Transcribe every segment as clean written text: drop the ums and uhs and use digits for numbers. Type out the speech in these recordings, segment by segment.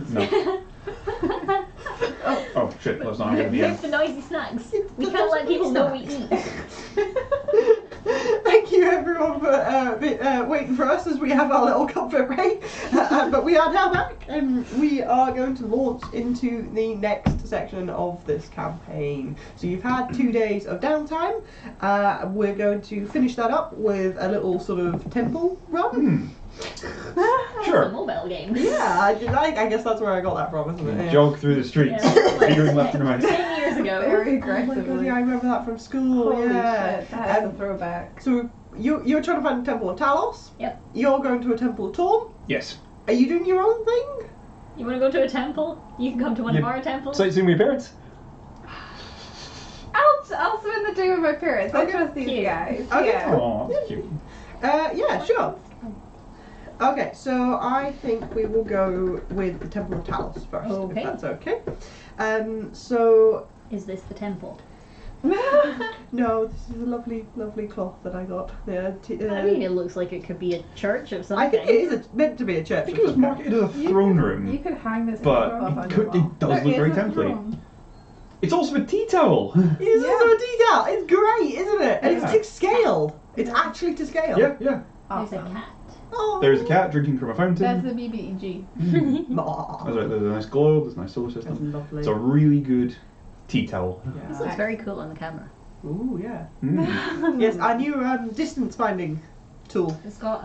No. Oh shit, that's not going to be Make the noisy snacks. We can't let people know we eat. Thank you everyone for waiting for us as we have our little comfort break. But we are now back and we are going to launch into the next section of this campaign. So you've had 2 days of downtime. We're going to finish that up with a little sort of temple run. Sure. It's a mobile game. Yeah, I guess that's where I got that from, isn't it? Yeah. Jog through the streets, figuring left and right. 10 years ago. Very Oh my god, aggressively. yeah, I remember that from school. Holy yeah. shit, that is a throwback. So you're trying to find the Temple of Talos. Yep. You're going to a Temple of Torm. Yes. Are you doing your own thing? You want to go to a temple? You can come to one of our temples. Sightseeing with your parents? I'll spend the day with my parents. I Okay. trust these Cute. guys. Okay. Yeah. Aw, that's cute. Yeah, sure. Okay, so I think we will go with the Temple of Talos first, Okay. if that's okay. So Is this the temple? no, this is a lovely, lovely cloth that I got. Yeah, I mean, it looks like it could be a church of some I think kind. it is meant to be a church. I think it was marketed as a throne room. You could hang this But in the it does There look very is a template. throne. It's also a tea towel. It is also a detail. It's great, isn't it? And Yeah. it's to scale. It's actually to scale. Yeah. There's Awesome. a cat. Oh. There's a cat drinking from a fountain. That's the BBEG. Aw. That's right, there's a nice globe, there's a nice solar That's system. lovely. It's a really good tea towel. This Yeah. looks very cool on the camera. Ooh, yeah. Mm. Yes, our new distance finding tool. It's got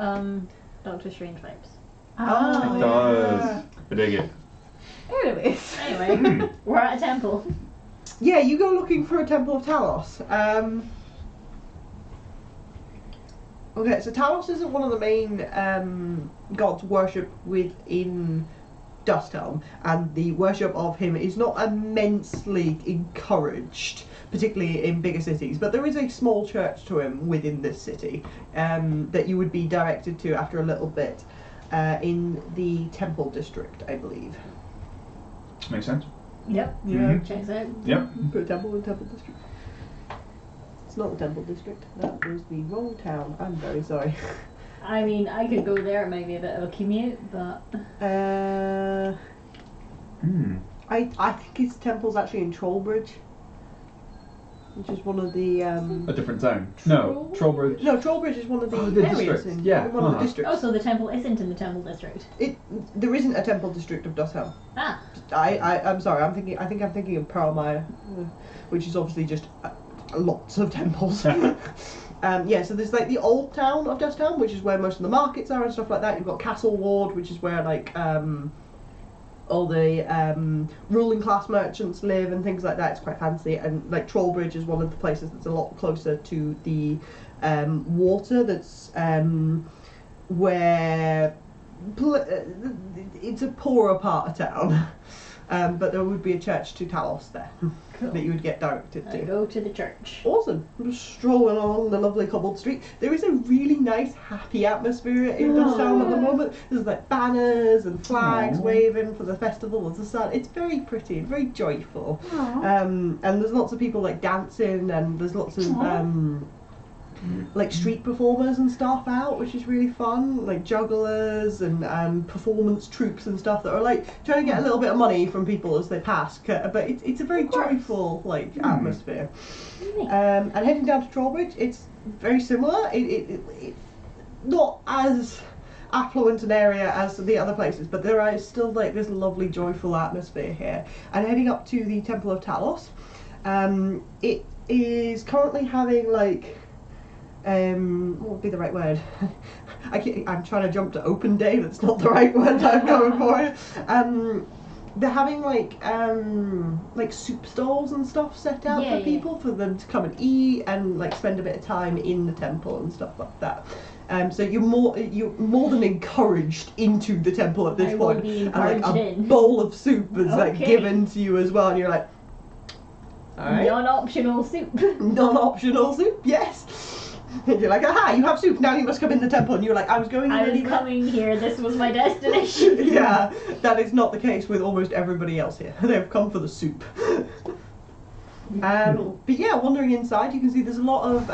Doctor Strange vibes. Oh, It yeah. does. I dig it. Anyways. Anyway, we're at a temple. Yeah, you go looking for a Temple of Talos. Okay, so Talos isn't one of the main gods worshipped within Dusthelm, and the worship of him is not immensely encouraged, particularly in bigger cities. But there is a small church to him within this city that you would be directed to after a little bit in the Temple District, I believe. Makes sense. Yep. Yeah. Mhm. Checks out. Yep. Put a temple in Temple District. It's not the Temple District. That was the wrong town. I'm very sorry. I mean, I could go there. It might be a bit of a commute, but I think his temple's actually in Trollbridge, which is one of the A different town. No, Trollbridge. no, Trollbridge is one of the, Oh, the areas district, in yeah, one of the uh-huh. districts. oh, so the temple isn't in the temple district. There isn't a Temple District of Dusthelm. Ah, I'm sorry. I think I'm thinking of Peril, which is obviously just lots of temples. Yeah, so there's like the old town of Dusthelm, which is where most of the markets are and stuff like that. You've got Castle Ward, which is where like all the ruling class merchants live and things like that. It's quite fancy. And like Trollbridge is one of the places that's a lot closer to the water. That's where it's a poorer part of town. But there would be a church to Talos there cool. that you would get directed I to. go to the church. Awesome. I'm just strolling along the lovely cobbled street. There is a really nice, happy atmosphere in Dusthelm at the moment. There's like banners and flags waving for the Festival of the Sun. It's very pretty and very joyful. And there's lots of people like dancing, and there's lots of like street performers and stuff out, which is really fun, like jugglers and performance troupes and stuff that are like trying to get a little bit of money from people as they pass, but it's a very joyful like atmosphere. And heading down to Trollbridge, it's very similar. It's not as affluent an area as the other places, but there is still like this lovely joyful atmosphere here. And heading up to the Temple of Talos, it is currently having like what would be the right word? I'm trying to jump to open day. That's not the right word that I'm going for. They're having like soup stalls and stuff set out for people for them to come and eat and like spend a bit of time in the temple and stuff like that. So you're more than encouraged into the temple at this point, and like a bowl of soup is like given to you as well, and you're like, all right. Non-optional soup. Non-optional soup, yes. You're like, aha, you have soup, now you must come in the temple. And you're like, I was coming here, this was my destination. Yeah, that is not the case with almost everybody else here. They've come for the soup. But yeah, wandering inside, you can see there's a lot of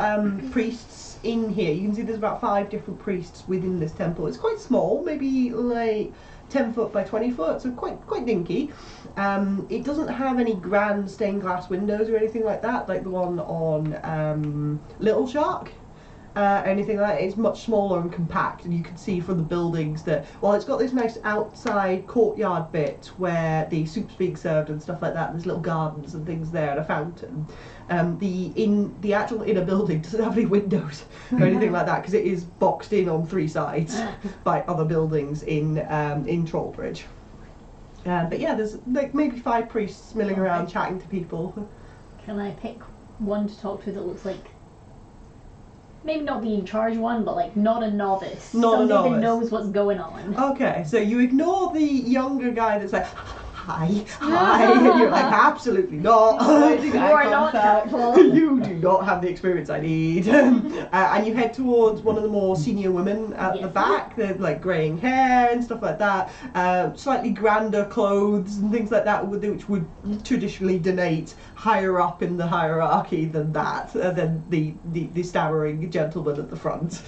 priests in here. You can see there's about 5 different priests within this temple. It's quite small, maybe like 10 foot by 20 foot, so quite dinky. It doesn't have any grand stained glass windows or anything like that, like the one on Little Shark. Anything like that. It's much smaller and compact, and you can see from the buildings that while it's got this nice outside courtyard bit where the soup's being served and stuff like that, and there's little gardens and things there and a fountain. The actual inner building doesn't have any windows or anything like that, because it is boxed in on 3 sides by other buildings in Trollbridge. But yeah, there's like maybe 5 priests milling around chatting to people. Can I pick one to talk to that looks like, maybe not the in charge one, but like not a novice. Not a Somebody novice. that knows what's going on. Okay, so you ignore the younger guy that's like, hi, and you're like, absolutely not. You are not helpful. You do not have the experience I need. And you head towards one of the more senior women at the back. They're like greying hair and stuff like that. Slightly grander clothes and things like that, which would traditionally denote higher up in the hierarchy than that, than the stammering gentleman at the front.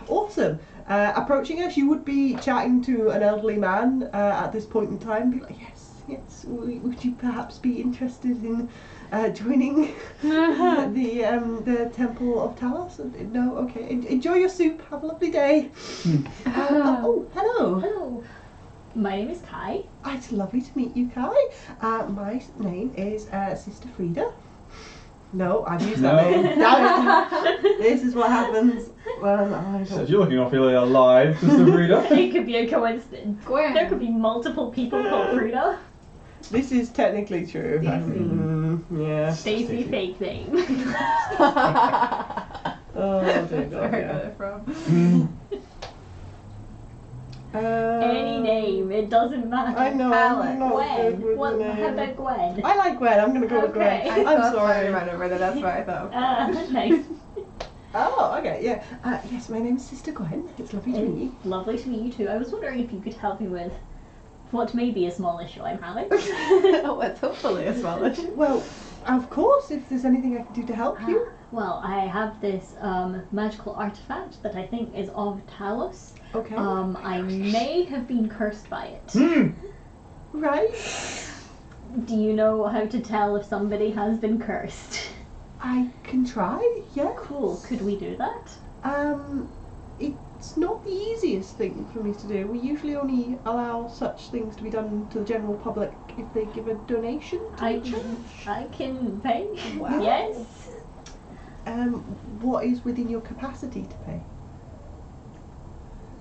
Awesome. Approaching us, you would be chatting to an elderly man at this point in time. Be like, yes, would you perhaps be interested in joining the Temple of Talos? No, okay. Enjoy your soup. Have a lovely day. Oh, hello. Hello. My name is Kye. It's lovely to meet you, Kye. My name is Sister Frida. No, I've used that name. Damn it. This is what happens when I So don't. you're looking awfully alive, Sister Frida. It could be a coincidence. Gwen. There could be multiple people called Frida. This is technically true. Yeah. Stacy fake name. Oh, dear That's God, where I yeah. got it from. Any name, it doesn't matter. I know. Alex. I'm not good with Gwen. the name. How about Gwen? I like Gwen. I'm gonna go with Okay. Gwen. I I'm thought sorry. I remember that. That's why I thought. Nice. Oh, okay, yeah. Yes, my name is Sister Gwen. It's lovely to meet you. Lovely to meet you too. I was wondering if you could help me with what may be a small issue I'm having. What's hopefully a small issue. Well, of course, if there's anything I can do to help you. Well, I have this magical artifact that I think is of Talos. Okay. I may have been cursed by it. Right. Do you know how to tell if somebody has been cursed? I can try, yeah. Cool. Could we do that? It's not the easiest thing for me to do. We usually only allow such things to be done to the general public if they give a donation to I the church. can pay. Wow. Yes. What is within your capacity to pay?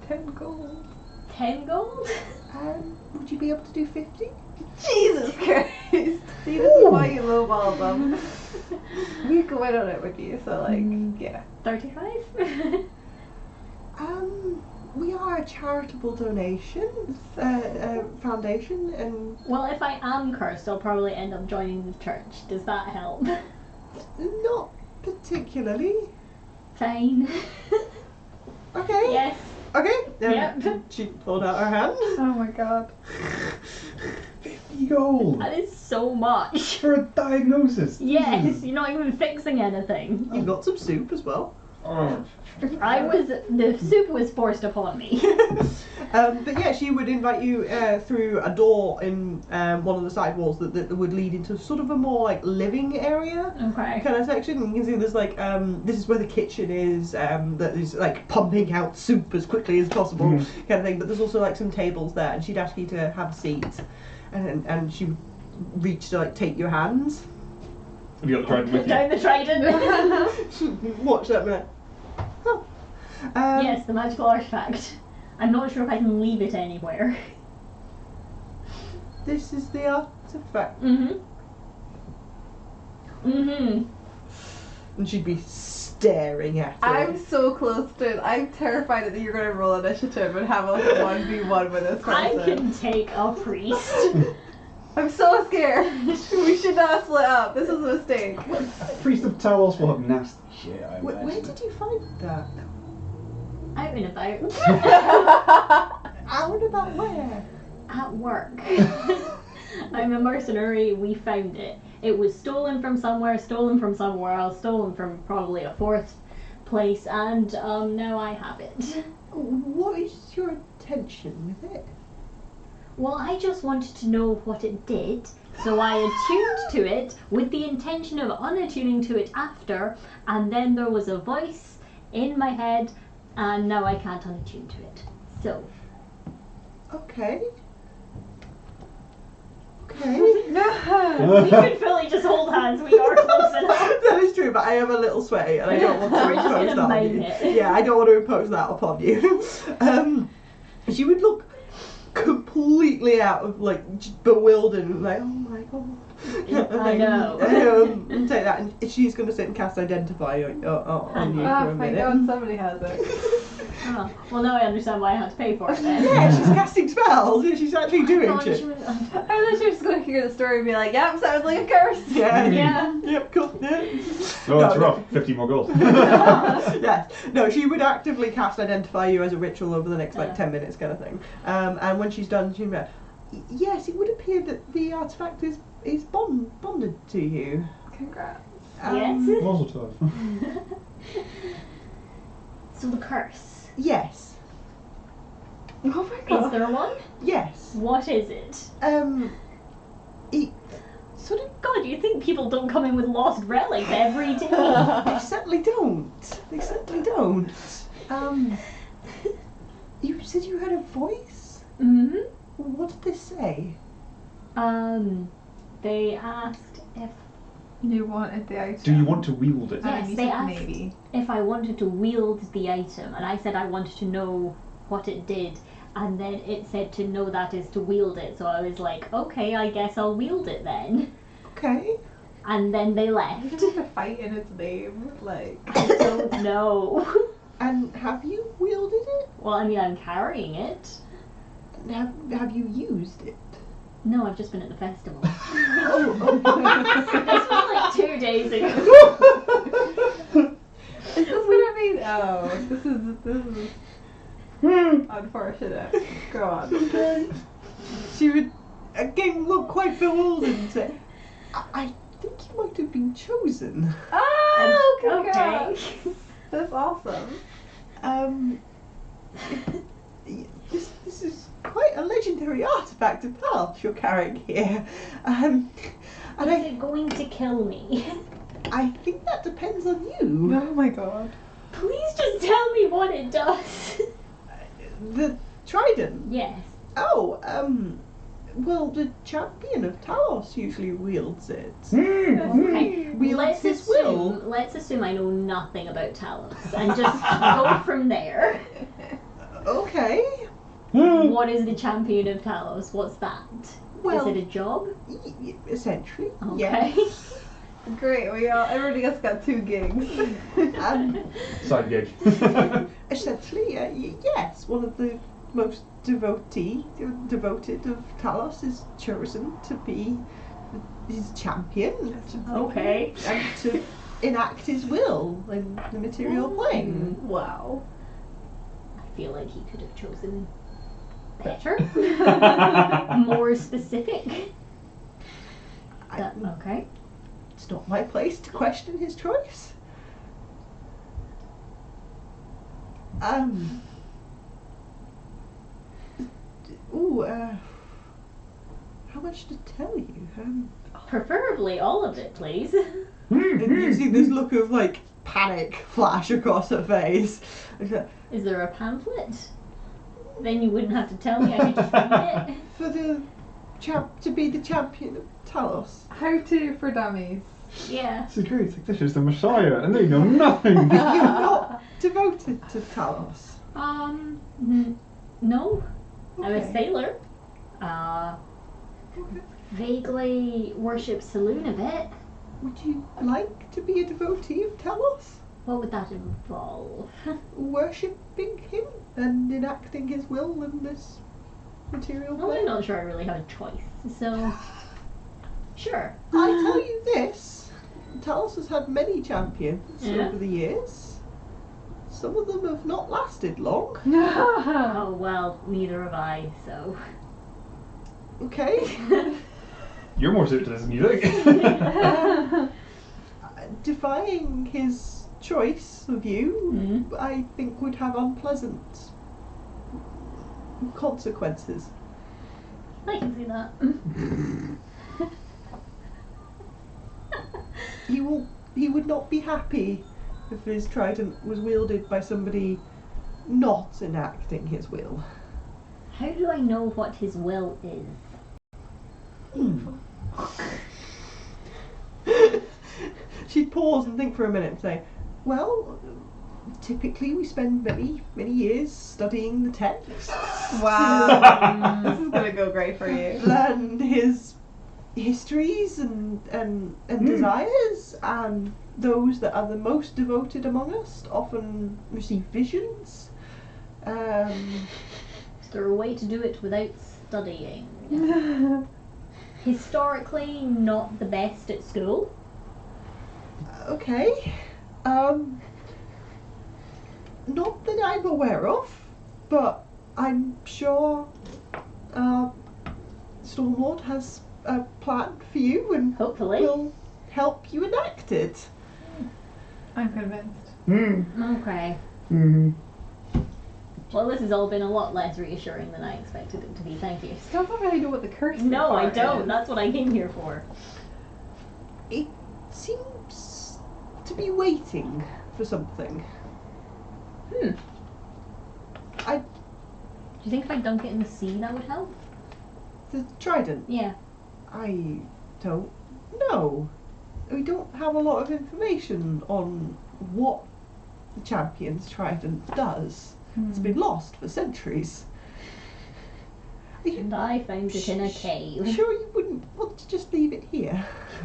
10 gold. 10 gold? Would you be able to do 50? Jesus Christ. See, this is why you lowball them. We go in on it with you, so like, yeah. 35? We are a charitable donation foundation, and Well, if I am cursed, I'll probably end up joining the church. Does that help? not particularly. Fine. Okay. Yes. Okay. Yep. She pulled out her hand. Oh my god. 50 gold That is so much. for a diagnosis. Yes, Jesus. you're not even fixing anything. You got some soup as well. Oh. The soup was forced upon me. But yeah, she would invite you through a door in one of the side walls that would lead into sort of a more like living area Okay. kind of section. And you can see there's like this is where the kitchen is, that is like pumping out soup as quickly as possible kind of thing. But there's also like some tables there, and she'd ask you to have a seat, and she would reach to like take your hands. Have you got the trident with you? Down the trident. She'd watch that minute. Oh. Yes, the magical artifact. I'm not sure if I can leave it anywhere. This is the artifact. Mm-hmm. Mm-hmm. And she'd be staring at it. I'm so close to it. I'm terrified that you're going to roll initiative and have like a 1v1 with this I person. can take a priest. I'm so scared. We should not split up. This is a mistake. Priest of Talos will have nasty shit, I Where imagine. did you find that? Out and about. Out and about where? At work. I'm a mercenary. We found it. It was stolen from somewhere else, stolen from probably a fourth place, and now I have it. What is your intention with it? Well, I just wanted to know what it did, so I attuned to it with the intention of unattuning to it after, and then there was a voice in my head, and now I can't unattune to it. So. Okay. Okay. We could fully just hold hands, we are close enough. That is true, but I am a little sweaty and I don't want to We're just impose gonna that on mime you. it. Yeah, I don't want to impose that upon you. She would look completely out of, like, bewildered and like, oh my god. I know. And take that, and she's going to sit and cast Identify on you for a Oh my minute. god, somebody has it. Oh, well, now I understand why I had to pay for it then. Yeah, she's casting spells. She's actually doing God, shit. she was- I thought she was just going to hear the story and be like, yep, sounds like a curse. Yeah. Yeah. Yep. Cool. Yeah. Oh, that's No, rough. 50 more gold. Yes. No, she would actively cast Identify you as a ritual over the next like Yeah. 10 minutes, kind of thing. And when she's done, she'd be like, yes, it would appear that the artifact is bonded to you. Congrats. Yes. Mazel tov. So the curse. Yes. Oh my god. Is there one? Yes. What is it? It sort of. God, you think people don't come in with lost relics every day? They certainly don't. They certainly don't. You said you had a voice? Mm-hmm. What did they say? They asked if You wanted the item. Do you want to wield it? Yes, And you they said asked. maybe. if I wanted to wield the item, and I said I wanted to know what it did, and then it said to know that is to wield it, so I was like, okay, I guess I'll wield it then. Okay. And then they You left. just have to fight in its name, like. I don't know. And have you wielded it? Well, I mean, I'm carrying it. Have you used it? No, I've just been at the festival. Oh. This was like 2 days ago. Is this gonna be? Oh, this is unfortunate. Go on. She would again look quite bewildered and say, I think you might have been chosen. Oh, Okay. congrats. That's awesome. This is quite a legendary artifact of Talos you're carrying here. And Is I it going to kill me? think that depends on you. Oh my god. Please just tell me what it does. The trident. Yes. Oh, well, the champion of Talos usually wields it. Okay. Wields his will. Let's assume I know nothing about Talos and just go from there. Okay. What is the champion of Talos? What's that? Well, is it a job? Essentially, Okay. yes. Great, everybody else got 2 gigs. Side gig. Essentially, yes. One of the most devoted of Talos is chosen to be his champion. Okay. And to enact his will in the material plane. Wow. I feel like he could have chosen better. More specific. Okay. It's not my place to question his choice. How much to tell you? Preferably all of it, please. And you see this look of like panic flash across her face. Is there a pamphlet? Then you wouldn't have to tell me. I could just read it. For the to be the champion of Talos. How to for dummies. Yeah. This is great. It's like, this is the Messiah, and they know nothing. You're not devoted to Talos. No. I'm a Okay. sailor. Vaguely worship Saloon a bit. Would you like to be a devotee of Talos? What would that involve? Worshipping him and enacting his will in this material Well, I'm plane? not sure I really have a choice, so sure. I tell you this, Talos has had many champions Yeah. over the years. Some of them have not lasted long. Oh well, neither have I, so. Okay. You're more suited to this than you think. Defying his choice of you, Mhm. I think would have unpleasant consequences. I can see that. He would not be happy if his trident was wielded by somebody not enacting his will. How do I know what his will is? She'd pause and think for a minute and say, well, typically we spend many, many years studying the text. Wow. This is gonna go great for you. Learn his histories and desires, and those that are the most devoted among us often receive visions. Is there a way to do it without studying? Historically, not the best at school. Okay. Not that I'm aware of, but I'm sure Stormlord has a plan for you and Hopefully. will help you enact it. I'm convinced. Okay. Mm-hmm. Well, this has all been a lot less reassuring than I expected it to be. Thank you. Still don't really know what the curse No, I part don't. is. That's what I came here for. It seems to be waiting for something. Do you think if I dunk it in the sea, that would help? The trident? Yeah. I don't know. We don't have a lot of information on what the champion's trident does. It's been lost for centuries. Are you And I found it in a cave. sure you wouldn't want to just leave it here?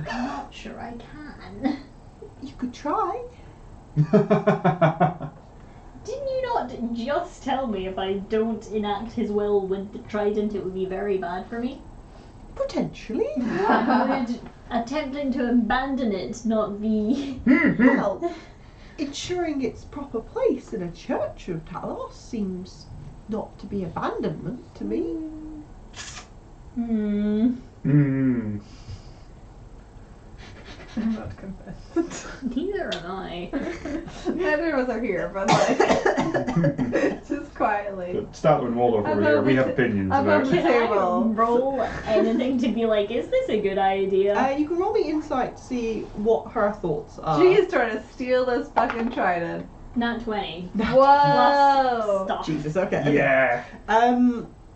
I'm not sure I can. You could try. Didn't you not just tell me if I don't enact his will with the trident it would be very bad for me? Potentially. Would attempting to abandon it not be... Well, ensuring its proper place in a church of Talos seems not to be abandonment to me. Mm. I'm not convinced. Neither am I. Neither of us are here, but like, just quietly. But Statler and Waldorf over here, we have opinions about the it. Can I table. roll anything to be like, is this a good idea? You can roll me insight to see what her thoughts are. She is trying to steal this fucking trident. Not 20. Whoa! Stop. Jesus, okay. Yeah.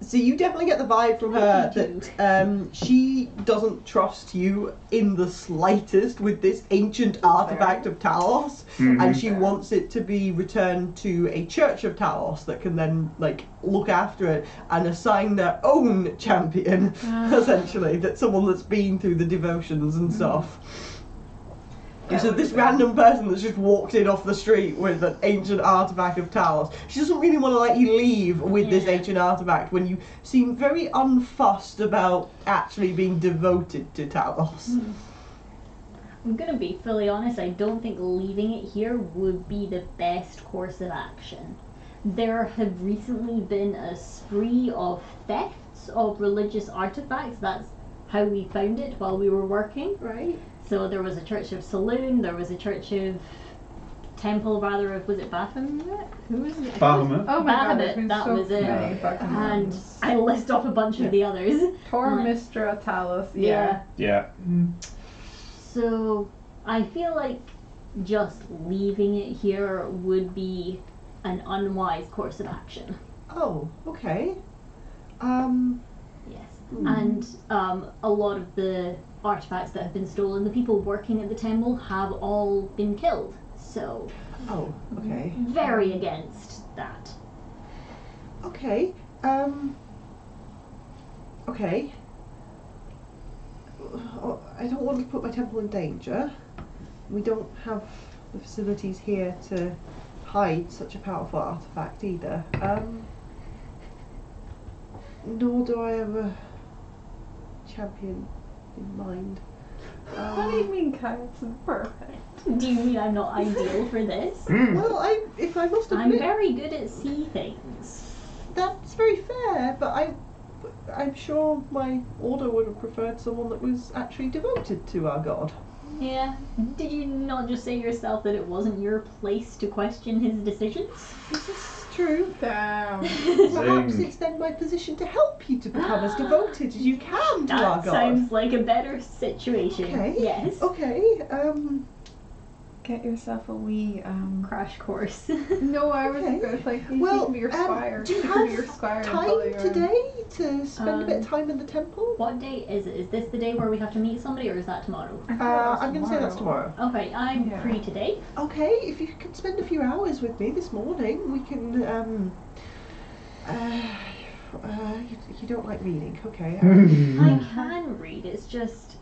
So you definitely get the vibe from her that she doesn't trust you in the slightest with this ancient artifact of Talos, and she wants it to be returned to a church of Talos that can then like look after it and assign their own champion, essentially, that someone that's been through the devotions and stuff. So this random person that's just walked in off the street with an ancient artifact of Talos, she doesn't really want to let you leave with this ancient artifact when you seem very unfussed about actually being devoted to Talos. I'm gonna be fully honest, I don't think leaving it here would be the best course of action. There have recently been a spree of thefts of religious artifacts. That's how we found it while we were working. Right. So there was a church of Saloon, there was a church of temple rather of, was it Baphomet? Who was it? Bahamut. Oh my god, Bahamut, there's been that so was it. many fucking And ones. I list off a bunch of the others. Tormistra Talos, Yeah. Yeah. So I feel like just leaving it here would be an unwise course of action. Oh, okay. Yes. And a lot of the artifacts that have been stolen, the people working at the temple have all been killed. So Oh, okay. very against that. Okay. Okay. I don't want to put my temple in danger. We don't have the facilities here to hide such a powerful artifact either. Nor do I have a champion in mind. What do you mean, Kye? It's perfect. Do you mean I'm not ideal for this? Well, if I must I'm admit, very good at sea things. that's very fair, but I'm sure my order would have preferred someone that was actually devoted to our god. Yeah. Did you not just say yourself that it wasn't your place to question his decisions? True. Damn. Perhaps Zing. it's then my position to help you to become as devoted as you can to our That god. sounds like a better situation. Okay. Yes. Okay. Get yourself a wee Crash course. No, I was Okay. going to like, you Well, can be your squire. do you can be your have squire and follow time you today to spend a bit of time in the temple? What day is it? Is this the day where we have to meet somebody, or is that tomorrow? I'm going to say that's tomorrow. Okay, I'm Yeah. free today. Okay, if you can spend a few hours with me this morning, we can. You don't like reading, okay? I can read. It's just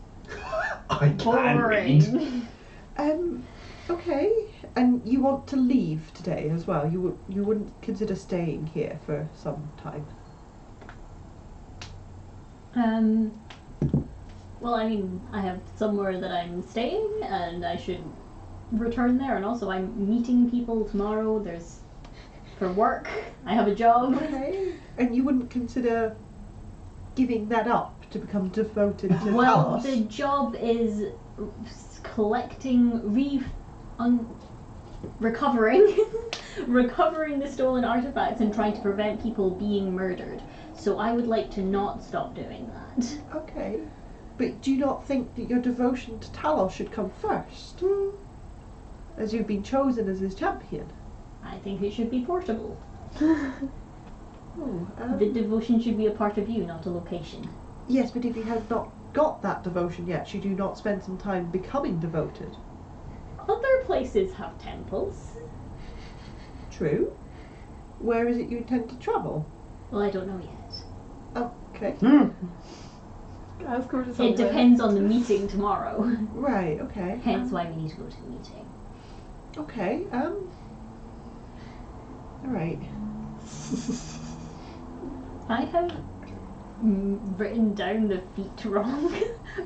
I can read. boring. Okay, and you want to leave today as well. You wouldn't consider staying here for some time. Well, I mean, I have somewhere that I'm staying, and I should return there. And also, I'm meeting people tomorrow. There's for work. I have a job. Okay, and you wouldn't consider giving that up to become devoted to Well, Talos? the job is collecting, recovering, recovering the stolen artifacts and trying to prevent people being murdered. So I would like to not stop doing that. Okay, but do you not think that your devotion to Talos should come first? As you've been chosen as his champion. I think it should be portable. Oh, The devotion should be a part of you, not a location. yes, but if you have not got that devotion yet, should you not spend some time becoming devoted? Other places have temples. True. Where is it you intend to travel? Well, I don't know yet. Okay. Ask her to It something. depends on the meeting tomorrow. Right, okay. Hence why we need to go to the meeting. Okay, alright. I have written down the feet wrong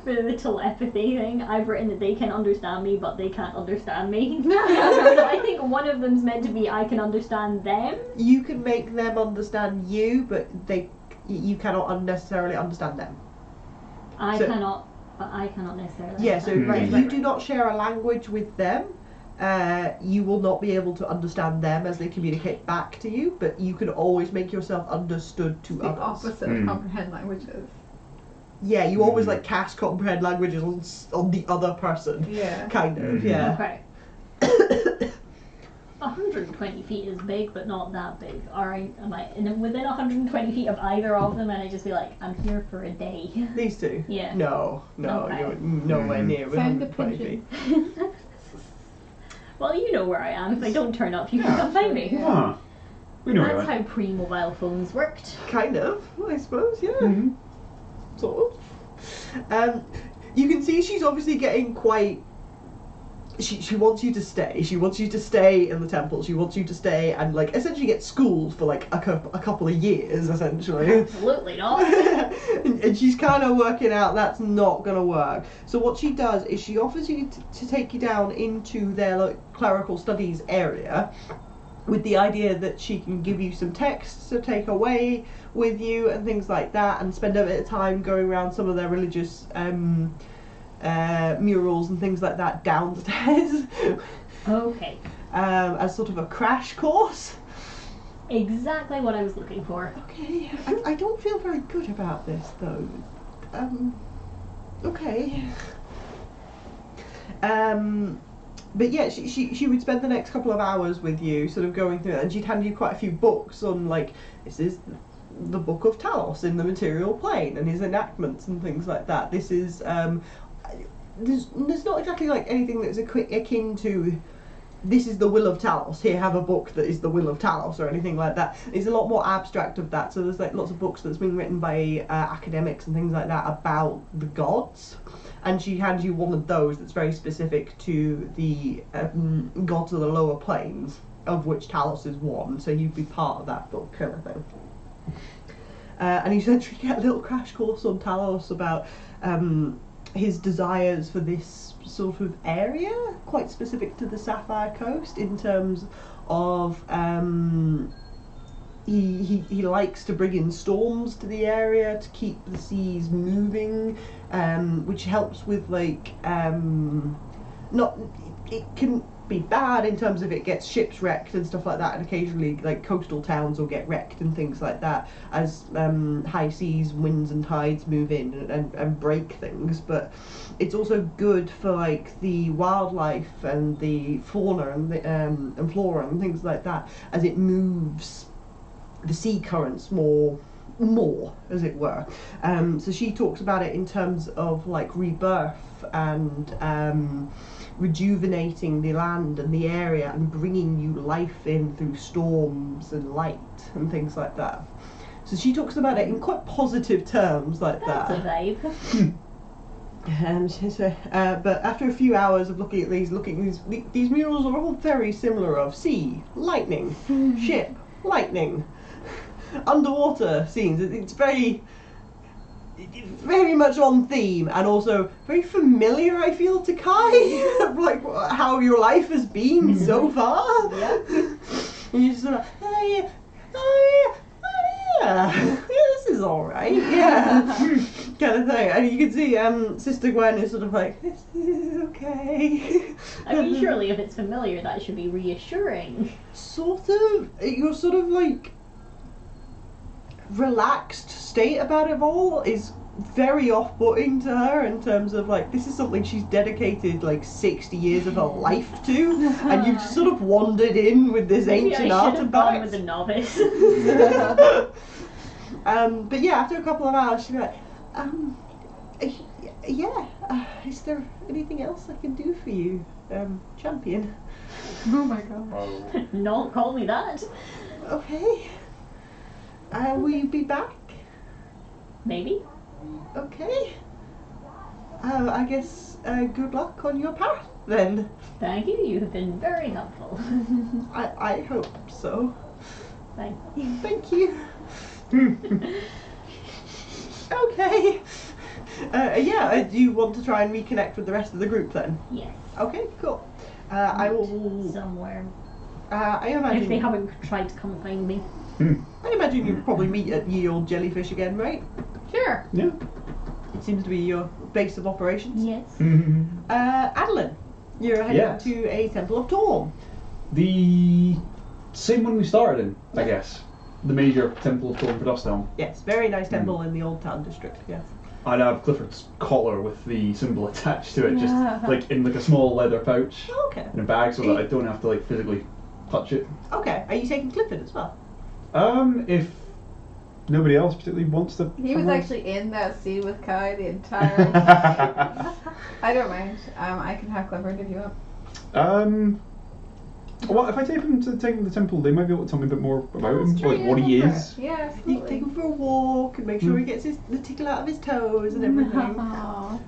for the telepathy thing. I've written that they can understand me, but they can't understand me. So I think one of them's meant to be I can understand them. You can make them understand you, but you cannot necessarily understand them. I So- cannot, but I cannot necessarily. Yeah, so understand if them. you do not share a language with them, you will not be able to understand them as they communicate back to you, but you can always make yourself understood to The others. opposite of comprehend languages. Yeah, you always like cast comprehend languages on the other person. Yeah. Kind of, yeah. Okay. 120 feet is big, but not that big. Alright, am I within 120 feet of either of them, and I just be like, I'm here for a day. These two? Yeah. No, Okay. you're nowhere near Send the 120 feet. pigeon. Well, you know where I am. If I don't turn up, you can come find me. Ah, we know That's where how pre-mobile phones worked. Kind of, I suppose, yeah. Mm-hmm. Sort of. You can see she's obviously getting quite. She wants you to stay. She wants you to stay in the temple. She wants you to stay and like essentially get schooled for like a couple of years, essentially. Absolutely not. and she's kind of working out that's not gonna work. So what she does is she offers you to take you down into their like clerical studies area, with the idea that she can give you some texts to take away with you and things like that, and spend a bit of time going around some of their religious murals and things like that downstairs. Okay. As sort of a crash course. Exactly what I was looking for. Okay, I don't feel very good about this though. Okay. But yeah, she would spend the next couple of hours with you, sort of going through it, and she'd hand you quite a few books on like, this is the Book of Talos in the material plane and his enactments and things like that. This is there's not exactly like anything that's akin to this is the will of Talos, here have a book that is the will of Talos or anything like that. It's a lot more abstract of that. So there's like lots of books that's been written by academics and things like that about the gods, and she hands you one of those that's very specific to the gods of the lower planes, of which Talos is one, so you'd be part of that book kind of thing. And you essentially get a little crash course on Talos about his desires for this sort of area, quite specific to the Sapphire Coast, in terms of he likes to bring in storms to the area to keep the seas moving, which helps with like be bad in terms of it gets ships wrecked and stuff like that, and occasionally like coastal towns will get wrecked and things like that as high seas, winds and tides move in and break things. But it's also good for like the wildlife and the fauna and the and flora and things like that, as it moves the sea currents more, as it were. So she talks about it in terms of like rebirth and rejuvenating the land and the area and bringing you life in through storms and light and things like that. So she talks about it in quite positive terms like That's a that. vibe. But after a few hours of looking at these murals are all very similar of sea, lightning, ship, lightning, underwater scenes. It's very much on theme and also very familiar, I feel, to Kye, like how your life has been so far. Yeah. And you're just sort of, oh yeah, this is alright, yeah, kind of thing. And you can see Sister Gwen is sort of like, this is okay. I mean, surely if it's familiar, that should be reassuring. Sort of, you're sort of like relaxed state about it all is very off-putting to her in terms of like, this is something she's dedicated like 60 years of her life to, and you've just sort of wandered in with this Maybe ancient I should have gone artifact. with a novice. But yeah, after a couple of hours she'd be like, is there anything else I can do for you, champion? Oh my god. Oh. No, call me that. Okay. Will you be back? Maybe. Okay. I guess good luck on your path then. Thank you. You have been very helpful. I hope so. Thank you. Thank you. Okay. Do you want to try and reconnect with the rest of the group then? Yes. Okay, cool. I will. Somewhere. I If imagine. they haven't tried to come find me. I imagine you'll probably meet at Ye Old Jellyfish again, right? Sure. Yeah. It seems to be your base of operations. Yes. Adolin, you're heading Yes. to a Temple of Torm. The same one we started in, I guess. The major temple of Thorn Predostelm. Yes, very nice temple in the Old Town district. Yes. I'd have Clifford's collar with the symbol attached to it, just Yeah. like in like a small leather pouch Okay. in a bag, so that I don't have to like physically touch it. Okay. Are you taking Clifford as well? If nobody else particularly wants to. He was come actually in that scene with Kye the entire time. I don't mind. I can have Clifford if you want. Well, if I take him to the temple, they might be able to tell me a bit more about him, That's true, like yeah, what he go for is. it. Yeah, You can take absolutely. him for a walk and make sure he gets the tickle out of his toes and everything. Aw.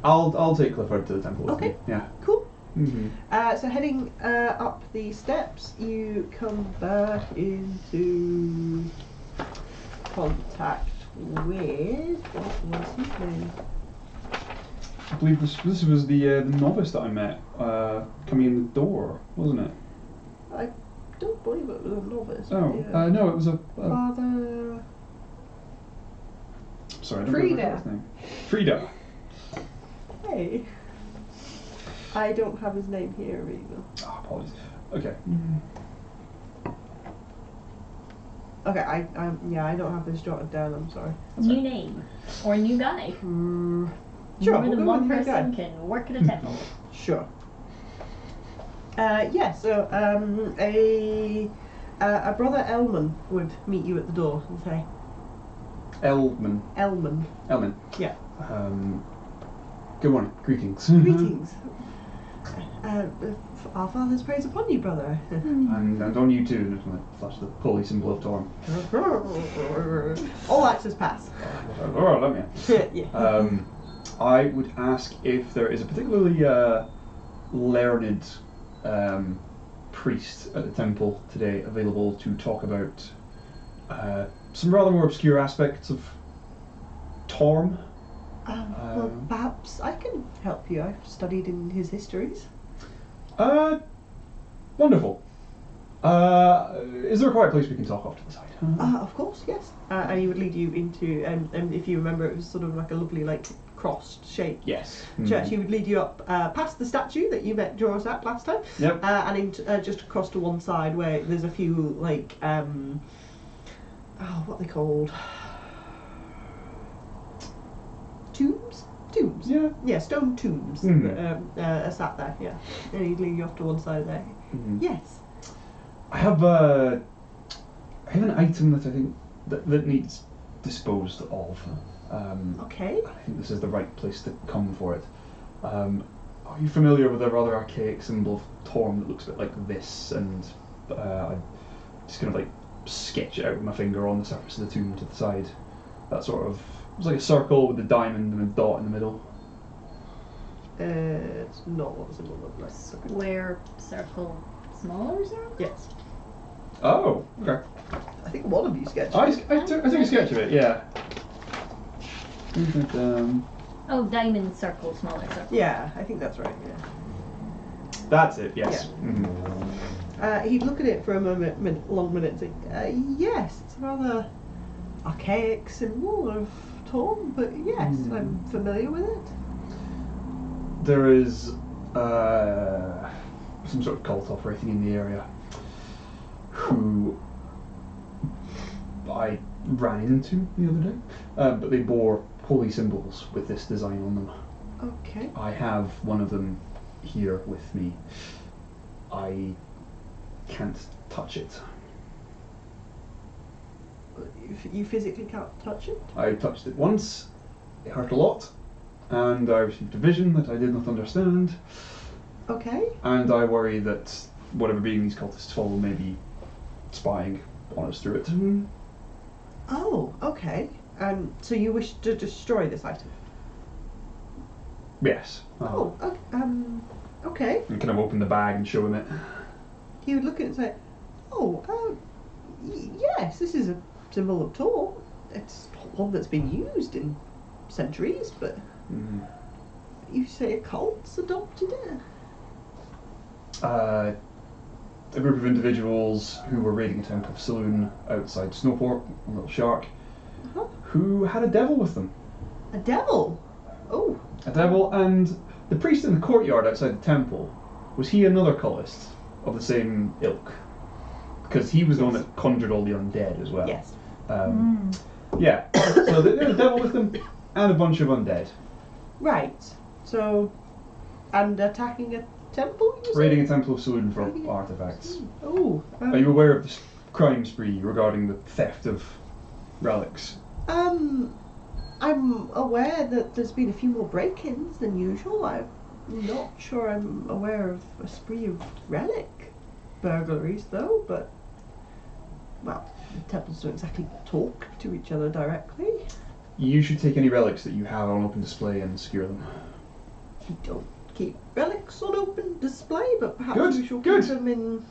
I'll take Clifford to the temple with Okay. me. Yeah. Cool. Mm-hmm. So heading up the steps, you come back into contact with, what was his name? I believe this was the novice that I met coming in the door, wasn't it? I don't believe it was a novice. Oh, yeah. no, it was a. Father. Sorry, I don't remember his name. Frida. Hey. I don't have his name here either. Oh, apologies. Okay. Okay, I don't have this jotted down. I'm sorry. New name or new guy. Sure, More we'll than go one with new guy. person can work at a temple. Sure. So a brother Elman would meet you at the door and say, Elman. Elman. Yeah. Good morning. Greetings. Greetings. Our father's praise upon you, brother. And on you too. And just like flash the holy symbol of Torm. All access pass. Oh, let me. Yeah. I would ask if there is a particularly learned priest at the temple today available to talk about some rather more obscure aspects of Torm. Well, perhaps I can help you. I've studied in his histories. Wonderful. Is there a quiet place we can talk off to the side? Of course, yes. And he would lead you into, and if you remember, it was sort of like a lovely, like, crossed shape. Yes. Church. He would lead you up past the statue that you met Joris at last time. Yep. And into, just across to one side where there's a few, like, what are they called? Tombs? Tombs. Yeah. Yeah, stone tombs that are sat there, yeah. And he'd lead you off to one side there. Yes. I have an item that I think that needs disposed of. Okay. I think this is the right place to come for it. Are you familiar with a rather archaic symbol of Torm that looks a bit like this? And I just kind of like sketch it out with my finger on the surface of the tomb to the side. That sort of, it's like a circle with a diamond and a dot in the middle. It's not what the symbol looks like. Square, circle, smaller circle? Yes. Oh, okay. I think one of you sketched I it. took a sketch of it, yeah. Oh, diamond, circle, smaller circle. Yeah, I think that's right, yeah. That's it, yes. He'd look at it for a long minute and say, yes, it's a rather archaic symbol of Torm, but yes, I'm familiar with it. There is some sort of cult operating in the area who I ran into the other day, but they bore holy symbols with this design on them. Okay. I have one of them here with me. I can't touch it. You physically can't touch it? I touched it once, it hurt a lot, and I received a vision that I did not understand, Okay. and I worry that whatever being these cultists follow may be spying on us through it. Oh, okay. So you wish to destroy this item? Yes. Oh, okay. And kind of open the bag and show him it. He would look at it and say, oh, yes, this is a symbol of Torm. It's one that's been used in centuries, but you say a cult's adopted it? A group of individuals who were raiding a temple saloon outside Snowport, a little shark, who had a devil with them. A devil? Oh. A devil, and the priest in the courtyard outside the temple, was he another cultist of the same ilk? Because he was the one that conjured all the undead as well. Yes. Yeah, so they had a devil with them and a bunch of undead. Right. So, and attacking a temple, you said? Raiding a temple saloon for artifacts. Oh. Are you aware of this crime spree regarding the theft of relics? I'm aware that there's been a few more break-ins than usual. I'm not sure I'm aware of a spree of relic burglaries, though, but, well, the temples don't exactly talk to each other directly. You should take any relics that you have on open display and secure them. We don't keep relics on open display, but perhaps Good, we shall good. keep them in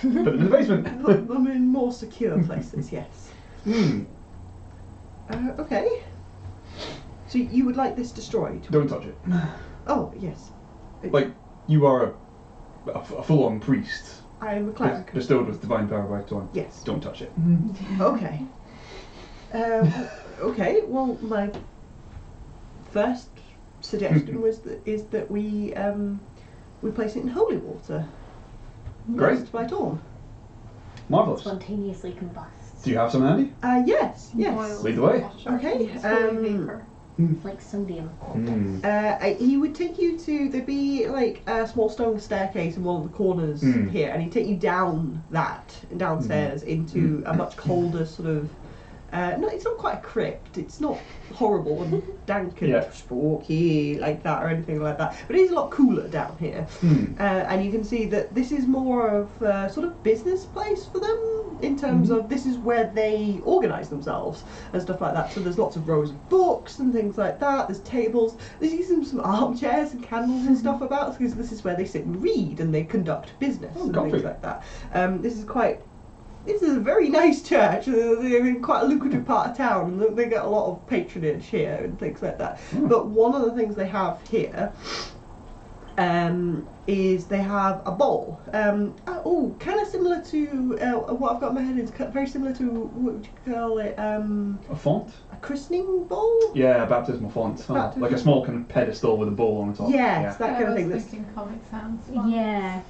Put them in the basement. put them in more secure places, yes. Okay. So you would like this destroyed? Don't touch it. Oh, yes. Like, you are a full-on priest, I'm a cleric. bestowed with divine power by Torm. Yes. Don't touch it. Okay. Okay, well, my first suggestion is that we place it in holy water. Great. Blessed by Torm. Marvellous. Spontaneously combust. Do you have some handy? Yes. Boiled Lead the way. water. Okay, Slowly vapor. Like sodium. He would take you to, there'd be like a small stone staircase in one of the corners here, and he'd take you down downstairs into a much colder sort of, no, it's not quite a crypt, it's not horrible and dank and spooky like that or anything like that, but it is a lot cooler down here. And you can see that this is more of a sort of business place for them, in terms of this is where they organise themselves and stuff like that. So there's lots of rows of books and things like that, there's tables, there's even some armchairs and candles and stuff about, because this is where they sit and read and they conduct business and things like that. This is a very nice church. They're in quite a lucrative part of town, and they get a lot of patronage here and things like that. But one of the things they have here is they have a bowl. Kind of similar to what I've got in my head. Is very similar to, what would you call it? A font? A christening bowl? Yeah, a baptismal font. Oh, like a small kind of pedestal with a bowl on the top. Yes, that kind of thing. I was thinking Comic Sans. Yeah.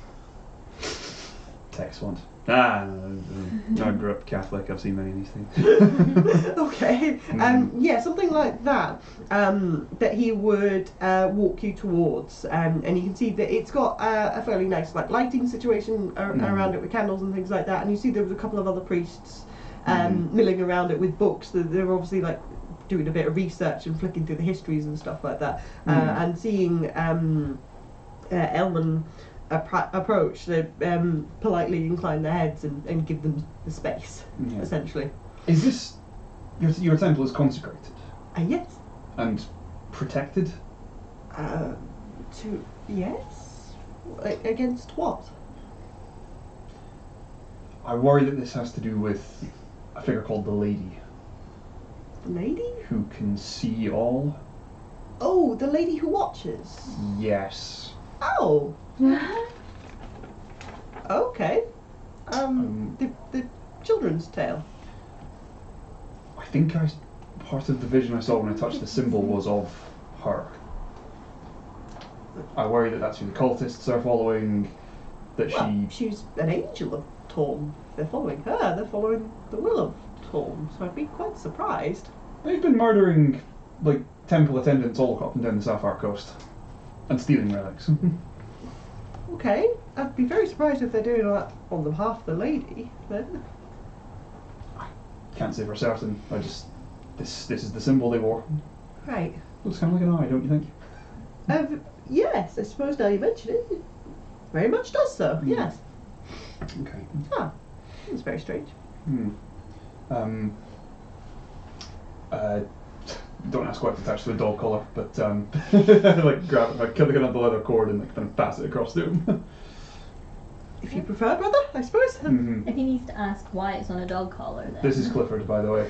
Text font. I grew up Catholic. I've seen many of these things. Okay. Yeah, something like that. That he would walk you towards, and you can see that it's got a fairly nice like lighting situation around it with candles and things like that. And you see there was a couple of other priests milling around it with books. They're obviously like doing a bit of research and flicking through the histories and stuff like that. And seeing Elman approach, they politely incline their heads and give them the space, essentially. Is this your temple is consecrated? Yes. And protected? Yes. Against what? I worry that this has to do with a figure called the Lady. The lady? Who can see all? Oh, the lady who watches. Yes. Oh. Okay. The children's tale. I think part of the vision I saw when I touched the symbol was of her. I worry that that's who the cultists are following. That she's an angel of Torm. They're following her. They're following the will of Torm. So I'd be quite surprised. They've been murdering like temple attendants all up and down the Sapphire Coast, and stealing relics. Okay, I'd be very surprised if they're doing that on behalf of the lady, then. I can't say for certain. This is the symbol they wore. Right. Looks kind of like an eye, don't you think? Yes, I suppose now you mention it, it very much does so, yes. Okay. Ah, that's very strange. Don't ask what to touch the dog collar, but like grab it, like kill the leather cord and like kind of pass it across the room. If you prefer, brother, I suppose. If he needs to ask why it's on a dog collar, then. This is Clifford, by the way.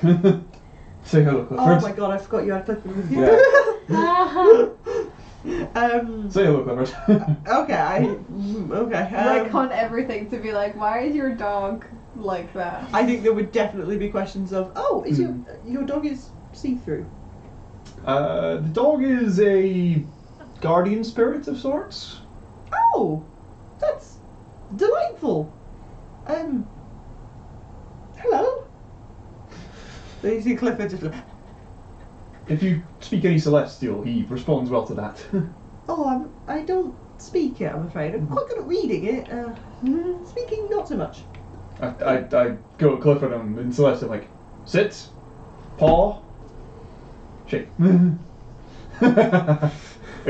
Say hello, Clifford. Oh my god, I forgot you had Clifford with you. Say hello, Clifford. Okay, Like on everything to be like, why is your dog like that? I think there would definitely be questions of, is your dog is see-through? The dog is a guardian spirit of sorts. Oh, that's delightful. Hello. Then you see Clifford just. If you speak any Celestial, he responds well to that. I don't speak it, I'm afraid. I'm quite good at reading it. Speaking, not so much. I go at Clifford and in Celestial, like, sit, paw, shake. in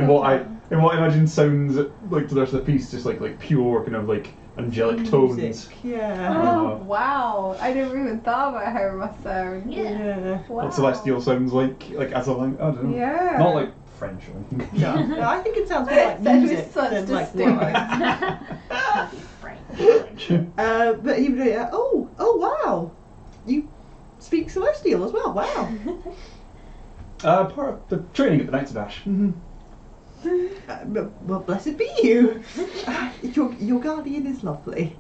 what I imagine sounds like to the rest of the piece, just like pure kind of like angelic tones. Music, yeah. Oh, wow. I never even thought about how it must sound. Yeah. Wow. What Celestial sounds like as a language, I don't know. Yeah. Not like French or anything. No, I think it sounds more like That music is such than like distinct. words. But he would be, oh wow, you speak Celestial as well, wow. Part of the training at the Knights of Ash. Well, blessed be you. Your guardian is lovely.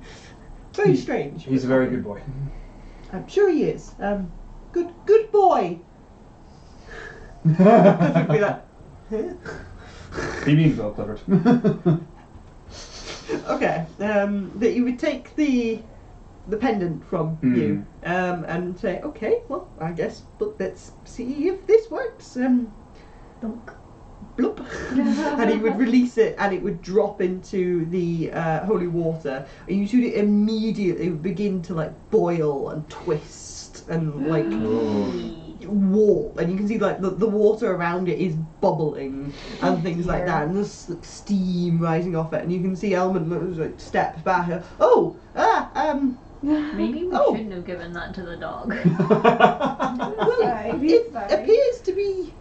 Very strange. He's a very good boy. I'm sure he is. Good boy. Clifford would be like, huh? He means well, Clifford. Okay. That you would take the pendant from you, and say, okay, well, I guess, but let's see if this works. Dunk. Bloop. And he would release it, and it would drop into the holy water, and you should immediately begin to like boil and twist and like warp, and you can see like the water around it is bubbling and things like that, and there's like, steam rising off it, and you can see Elman like steps back. Maybe we shouldn't have given that to the dog. Well, it appears to be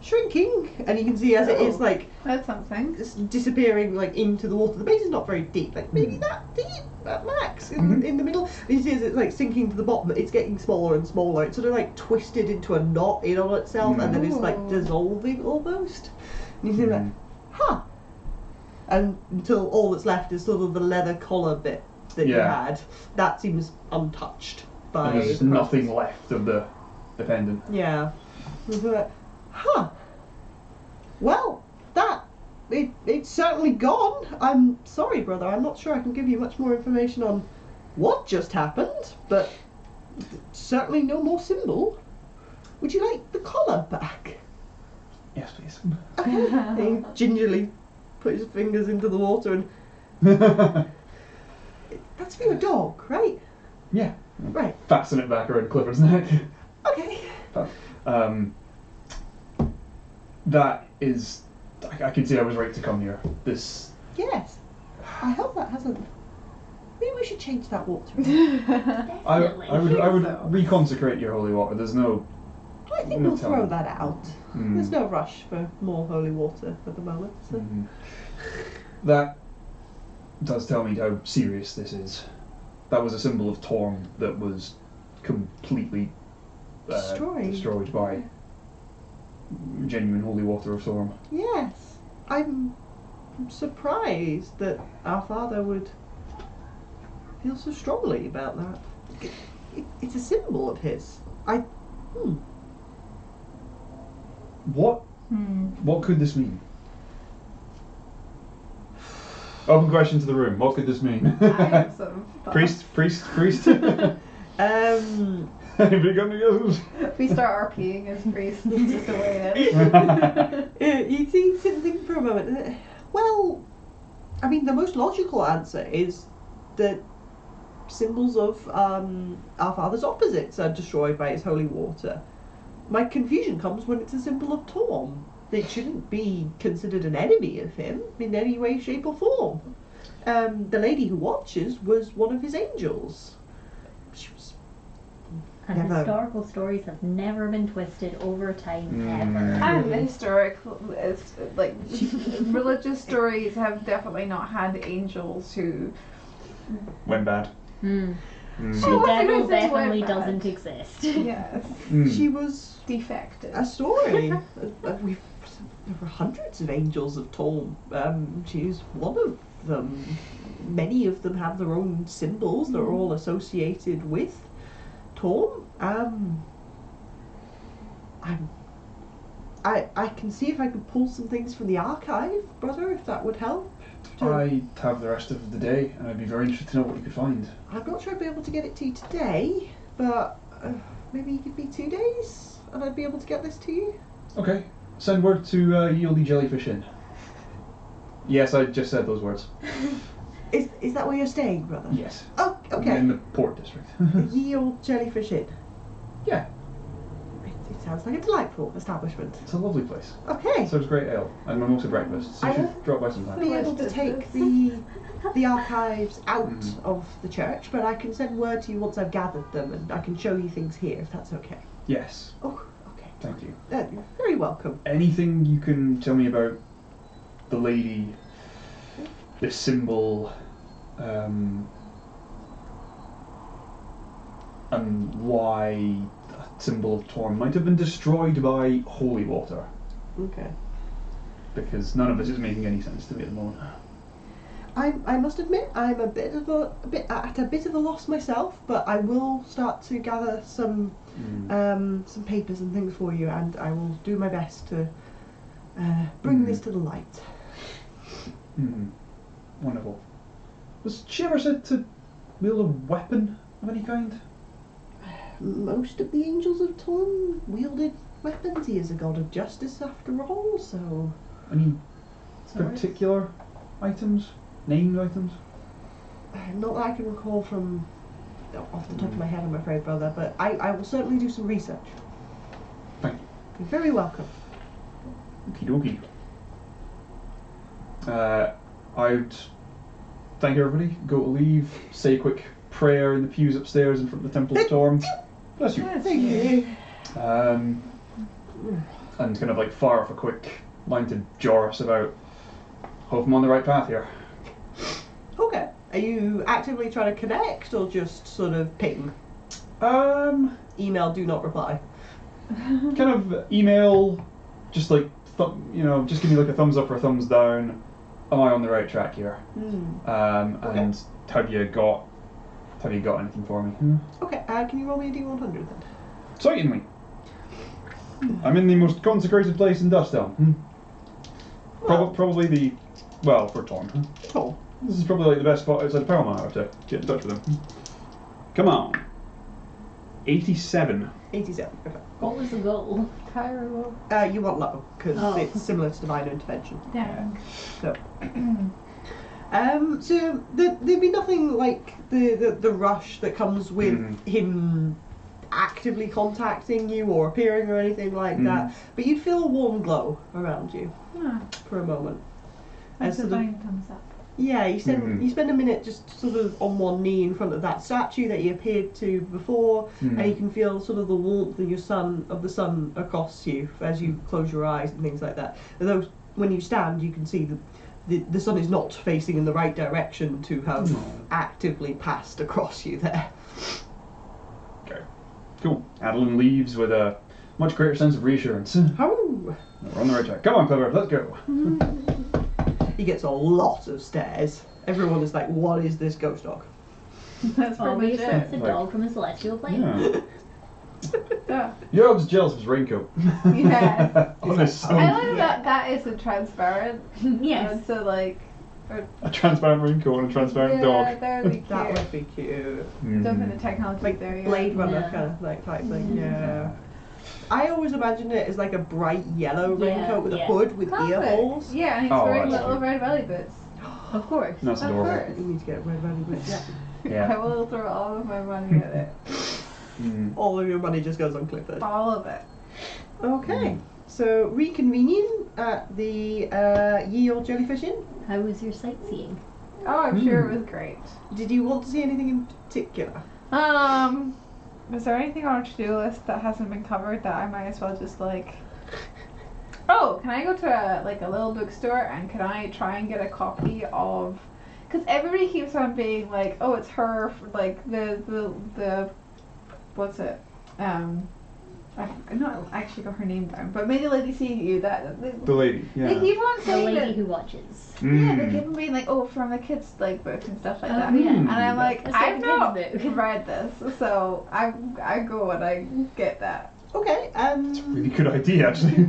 shrinking, and you can see as it is like That's something. disappearing like into the water. The base is not very deep, like maybe that deep at max in the middle. And you see as it's like sinking to the bottom, it's getting smaller and smaller. It's sort of like twisted into a knot in on itself, and then it's like dissolving almost. And you see like, and until all that's left is sort of the leather collar bit that you Yeah. had. That seems untouched by. And there's just the nothing process. left of the pendant. Yeah. Huh. Well, it's certainly gone. I'm sorry, brother. I'm not sure I can give you much more information on what just happened, but certainly no more symbol. Would you like the collar back? Yes, please. Okay. He gingerly put his fingers into the water and that's for your dog, right? Yeah. Right. Fasten it back around Clifford's neck. Okay. That is. I can see I was right to come here. This. Yes. I hope that hasn't. Maybe we should change that water. I would so. reconsecrate your holy water. There's no. I think No we'll throw telling. that out. Mm. There's no rush for more holy water at the moment. So. Mhm. That does tell me how serious this is. That was a symbol of Torm that was completely destroyed by genuine holy water of Torm. Yes. I'm surprised that our father would feel so strongly about that. It's a symbol of his. What could this mean? Open question to the room. What could this mean? I have some thoughts. Priest. Um, Anybody got any others? We start RPing as priests just to wait in. you think for a moment. Well, I mean, the most logical answer is that symbols of our father's opposites are destroyed by his holy water. My confusion comes when it's a symbol of Torm. It shouldn't be considered an enemy of him in any way, shape or form. The lady who watches was one of his angels. She was And never... historical stories have never been twisted over time, Mm. ever. And religious stories have definitely not had angels who. Went bad. Mm. Mm. The Oh, devil goodness, it's definitely went bad. doesn't exist. Yes. Mm. She was Defective. a story. There were hundreds of angels of Torm. She's one of them. Many of them have their own symbols that are all associated with Torm. I can see if I could pull some things from the archive, brother, if that would help. I have the rest of the day, and I'd be very interested to know what you could find. I'm not sure I'd be able to get it to you today, but maybe give me 2 days, and I'd be able to get this to you. Okay. Send word to Yieldy Jellyfish Inn. Yes, I just said those words. Is that where you're staying, brother? Yes. Oh, okay. In the port district. Ye Old Jellyfish Inn. Yeah, It sounds like a delightful establishment. it's a lovely place. Okay. Serves great ale and mimosa breakfast, so you should drop by sometime. Be able to take the archives out Mhm. of the church, but I can send word to you once I've gathered them, and I can show you things here if that's okay. Yes, Oh, okay. thank you. You're very welcome. Anything you can tell me about the lady, this symbol, and why that symbol of Torm might have been destroyed by holy water? Okay. Because none of this is making any sense to me at the moment. I must admit I'm a bit at a bit of a loss myself, but I will start to gather some papers and things for you, and I will do my best to bring this to the light. Wonderful. Was she ever said to wield a weapon of any kind? Most of the angels of Torm wielded weapons. He is a god of justice after all, so... Any particular items? Named items? Not that I can recall from off the top of my head, I'm afraid, brother, but I will certainly do some research. Thank you. You're very welcome. Okie dokie. I'd thank everybody, go to leave, say a quick prayer in the pews upstairs in front of the Temple of Torm. Bless you. Thank you. And kind of like fire off a quick line to Joris about hope I'm on the right path here. Okay. Are you actively trying to connect or just sort of ping? Kind Email, do not reply. of email, just like just give me like a thumbs up or a thumbs down. am I on the right track here? Okay. And have you got anything for me? Okay, can you roll me a d100 then? Certainly. I'm in the most consecrated place in Dusttown. Probably for Torm. Cool. This is probably like the best spot outside Paramount to get in touch with him. Come on. 87. 87. Okay. What was the goal? Terrible. You want low because Oh. it's similar to divine intervention. Dang. So, so there'd be nothing like the rush that comes with him actively contacting you or appearing or anything like that. But you'd feel a warm glow around you for a moment. That's a sort of- fine thumbs up. Yeah, you spend a minute just sort of on one knee in front of that statue that you appeared to before, and you can feel sort of the warmth of the sun across you as you close your eyes and things like that. Although when you stand, you can see the sun is not facing in the right direction to have actively passed across you there. Okay. Cool. Adolin leaves with a much greater sense of reassurance. Oh! We're on the right track. Come on, Clifford, let's go. He gets a lot of stares. Everyone is like, what is this ghost dog? That's pretty much Obviously, it's it. a dog from a celestial plane. Yeah. Yeah. You're just jealous of his raincoat. Yes. On his I like that isn't transparent. Yes. And so like A transparent raincoat and a transparent yeah, dog. that would be cute. That would be cute. Don't think the technology Like there yet. Blade Runner Yeah. kind of like type thing, yeah. I always imagined it as like a bright yellow raincoat with a hood with ear Perfect. holes. Yeah, and he's Oh, wearing that's little cute. red belly boots. Of course. That's Of adorable. course. You need to get red belly boots. Yeah. Yeah. I will throw all of my money at it. All of your money just goes on Clifford. All of it. Okay. So reconvening at the Ye Old Jellyfish Inn. How was your sightseeing? Oh, I'm sure it was great. Did you want to see anything in particular? Was there anything on our to-do list that hasn't been covered that I might as well just like... Oh, can I go to a little bookstore and can I try and get a copy of... Because everybody keeps on being like, oh, it's her, like, the what's it? I've not actually got her name down, but maybe Lady See You, The lady, yeah. they keep on The saying lady that... who watches. Yeah, they keep on being like, oh, from the kids like books and stuff like Oh, that. yeah. And I'm like, It's like I've a not kid's book. read this, so I go and I get that. Okay. Really good idea, actually.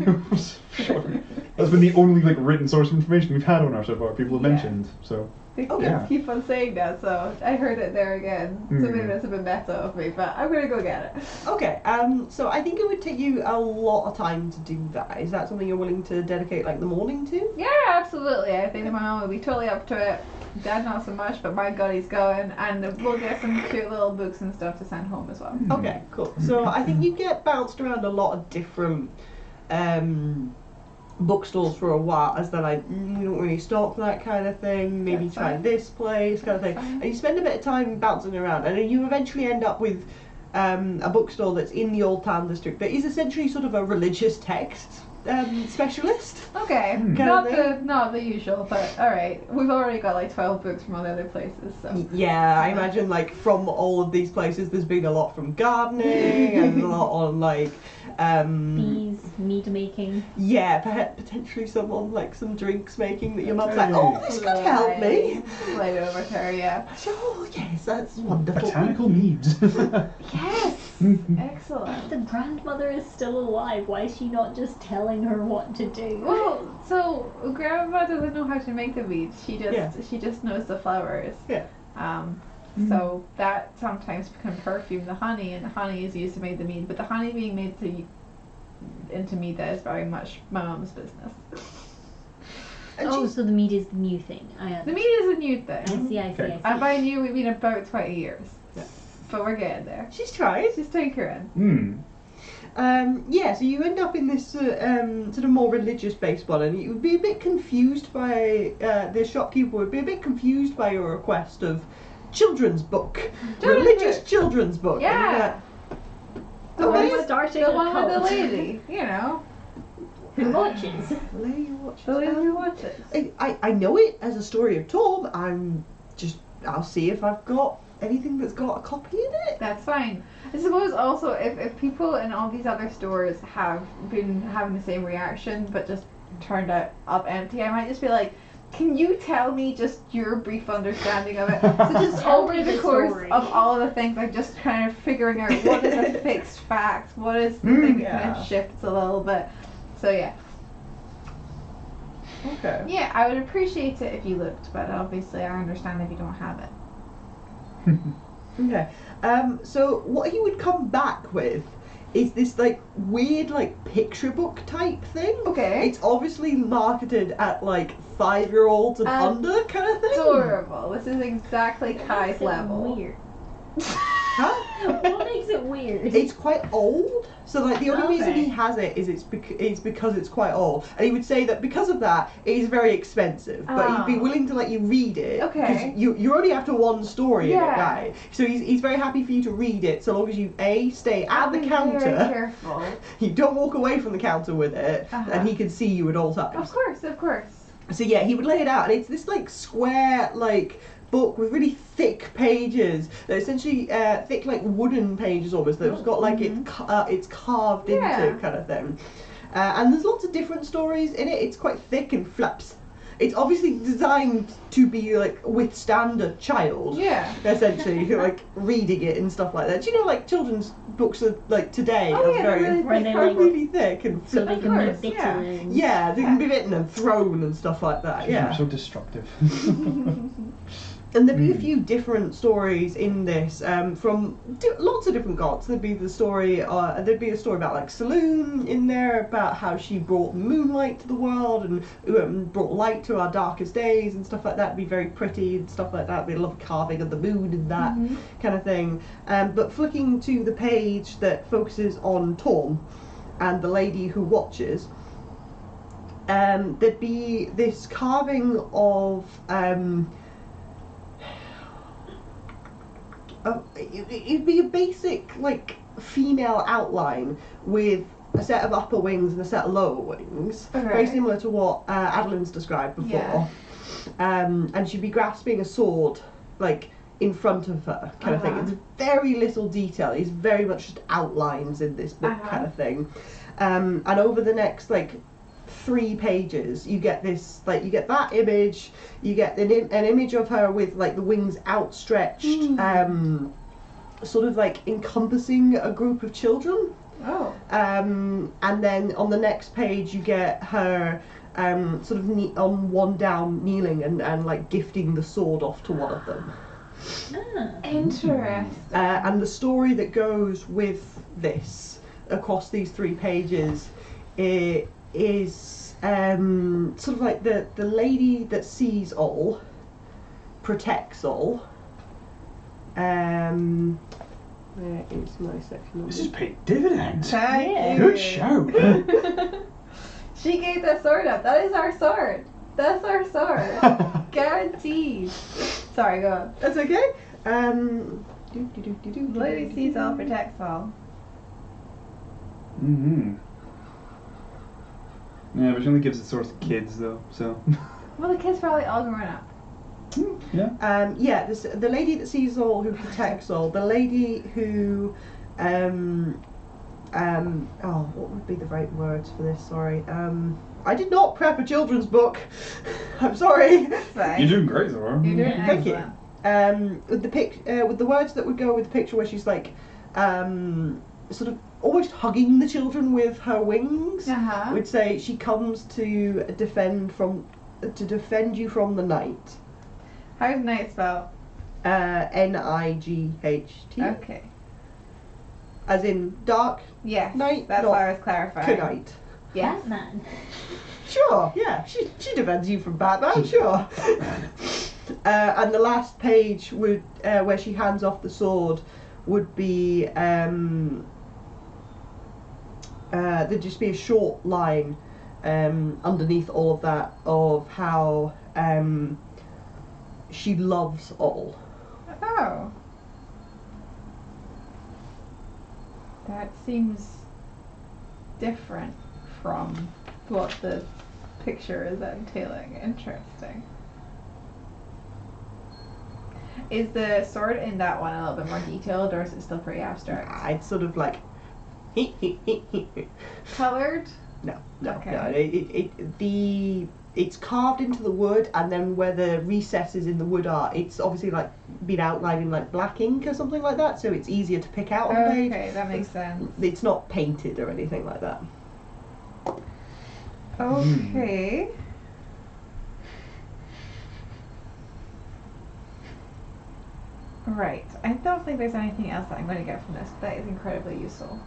That's been the only like written source of information we've had on her so far. People have Yeah. mentioned. So They Yeah. keep on saying that, so I heard it there again. So maybe that's a bit meta of me, but I'm gonna go get it. Okay. So I think it would take you a lot of time to do that. Is that something you're willing to dedicate like the morning to? Yeah, absolutely. I think my mom would be totally up to it. Dad not so much, but my God, he's going, and we'll get some cute little books and stuff to send home as well. Okay, cool. So I think you get bounced around a lot of different bookstores for a while, as they're like, you don't really stock that kind of thing, maybe That's try fine. this place kind of thing. That's fine. And you spend a bit of time bouncing around, and then you eventually end up with a bookstore that's in the Old Town District that is essentially sort of a religious text specialist. Okay, Kind not the usual, but alright. We've already got like 12 books from all the other places, so. Yeah, I imagine like from all of these places there's been a lot from gardening and a lot on like Bees, mead making. yeah, potentially some on like some drinks making that your mum's like, oh, this could help me. Right over there, yeah. Oh yes, that's wonderful. botanical meads. Yes! Excellent. The grandmother is still alive. Why is she not just telling her what to do? Well, so grandma doesn't know how to make the mead. She just knows the flowers. Yeah. So that sometimes can perfume the honey, and the honey is used to make the mead. But the honey being made into mead, that is very much my mom's business. And Oh, she's- so the mead is the new thing. The mead is a new thing. I see. And by new, we mean about 20 years. Yeah. But we're getting there. she's tried. She's tinkering. Yeah, so you end up in this sort of more religious-based one, and you would be a bit confused by the shopkeeper would be a bit confused by your request of children's book, religious book. children's book. Yeah. The Or lady, starting The a one with the cult. lady, you know. Who watches? the lady watches. The lady who watches. I know it as a story of Torm. I'll see if I've got anything that's got a copy in it. That's fine. I suppose also if people in all these other stores have been having the same reaction but just turned out up empty, I might just be like, Can you tell me just your brief understanding of it? So just Tell over me the the course story. of all of the things, I'm just kind of figuring out what is a fixed fact, what is the thing that kind of shifts a little bit. So yeah. Okay. Yeah, I would appreciate it if you looked, but obviously I understand if you don't have it. Okay. So what he would come back with is this like weird like picture book type thing. Okay. It's obviously marketed at like 5-year-olds and under kind of thing. Adorable. This is exactly What Kye's makes it level. Weird. Huh? What makes it weird? It's quite old, so like the only reason Okay. he has it is it's because it's quite old, and he would say that because of that it is very expensive, but he'd be Oh. willing to let you read it. Okay. You're only after one story in it, Yeah. guy. So he's very happy for you to read it, so long as you stay at I'll the be counter, very careful. you don't walk away from the counter with it, Uh-huh. and he can see you at all times. Of course, of course. So yeah, he would lay it out, and it's this like square like book with really thick pages. They're essentially thick like wooden pages almost. That it's got like it's carved Yeah. into kind of thing. And there's lots of different stories in it. It's quite thick and flaps. It's obviously designed to be like withstand a child. Yeah. Essentially, who like reading it and stuff like that. Do you know like children's books are like today Oh, are yeah, very really Where thick they, are like, really thick and So they flip. can course, be bitten. yeah. and- Yeah, they can be written and thrown and stuff like that. Yeah. So destructive. And there'd be a few different stories in this from lots of different gods. There'd be the story, there'd be a story about like Saloon in there, about how she brought moonlight to the world and brought light to our darkest days and stuff like that. It'd be very pretty and stuff like that. There'd be a lot of carving of the moon and that kind of thing. But flicking to the page that focuses on Torm and the lady who watches, there'd be this carving of it'd be a basic like female outline with a set of upper wings and a set of lower wings, very Okay. similar to what Adolin's described before. Yeah. And she'd be grasping a sword like in front of her kind of thing. Uh-huh. It's very little detail. It's very much just outlines in this book kind of thing. And over the next like 3 pages you get this like you get that image, you get an image of her with like the wings outstretched, sort of like encompassing a group of children, Oh. and then on the next page you get her sort of on one down kneeling and like gifting the sword off to one of them. Ah. Interesting. And the story that goes with this across these 3 pages is sort of like the lady that sees all, protects all. Where is my section? This is paid dividends. Thank Yeah. you. Good shout. She gave the sword up. That is our sword. That's our sword. Guaranteed. Sorry, go on. That's okay. Lady sees all, protects all. Mm-hmm. Yeah, but she only gives it sort to kids though, so. Well, the kids probably all grown up. Yeah. Yeah, the lady that sees all, who protects all, the lady who, what would be the right words for this? Sorry. I did not prep a children's book. I'm sorry. Fine. You're doing great, Zora. You're doing Thank you. excellent. With the words that would go with the picture where she's like, sort of almost hugging the children with her wings. Uh-huh. Would say she comes to defend you from the night. How's night spelled? N-I-G-H-T. Okay. As in dark Yes. night, That's not why I was clarifying. night. Yes. Batman. Sure, yeah, she defends you from Batman, sure. And the last page would where she hands off the sword would be there'd just be a short line underneath all of that of how she loves all. Oh. That seems different from what the picture is entailing. Interesting. Is the sword in that one a little bit more detailed, or is it still pretty abstract? It's sort of like Colored? no. Okay. No. The it's carved into the wood, and then where the recesses in the wood are, it's obviously like been outlined in like black ink or something like that, so it's easier to pick out on the page. Okay, that makes sense. It's not painted or anything like that. Okay. Right. I don't think there's anything else that I'm going to get from this. That is incredibly useful.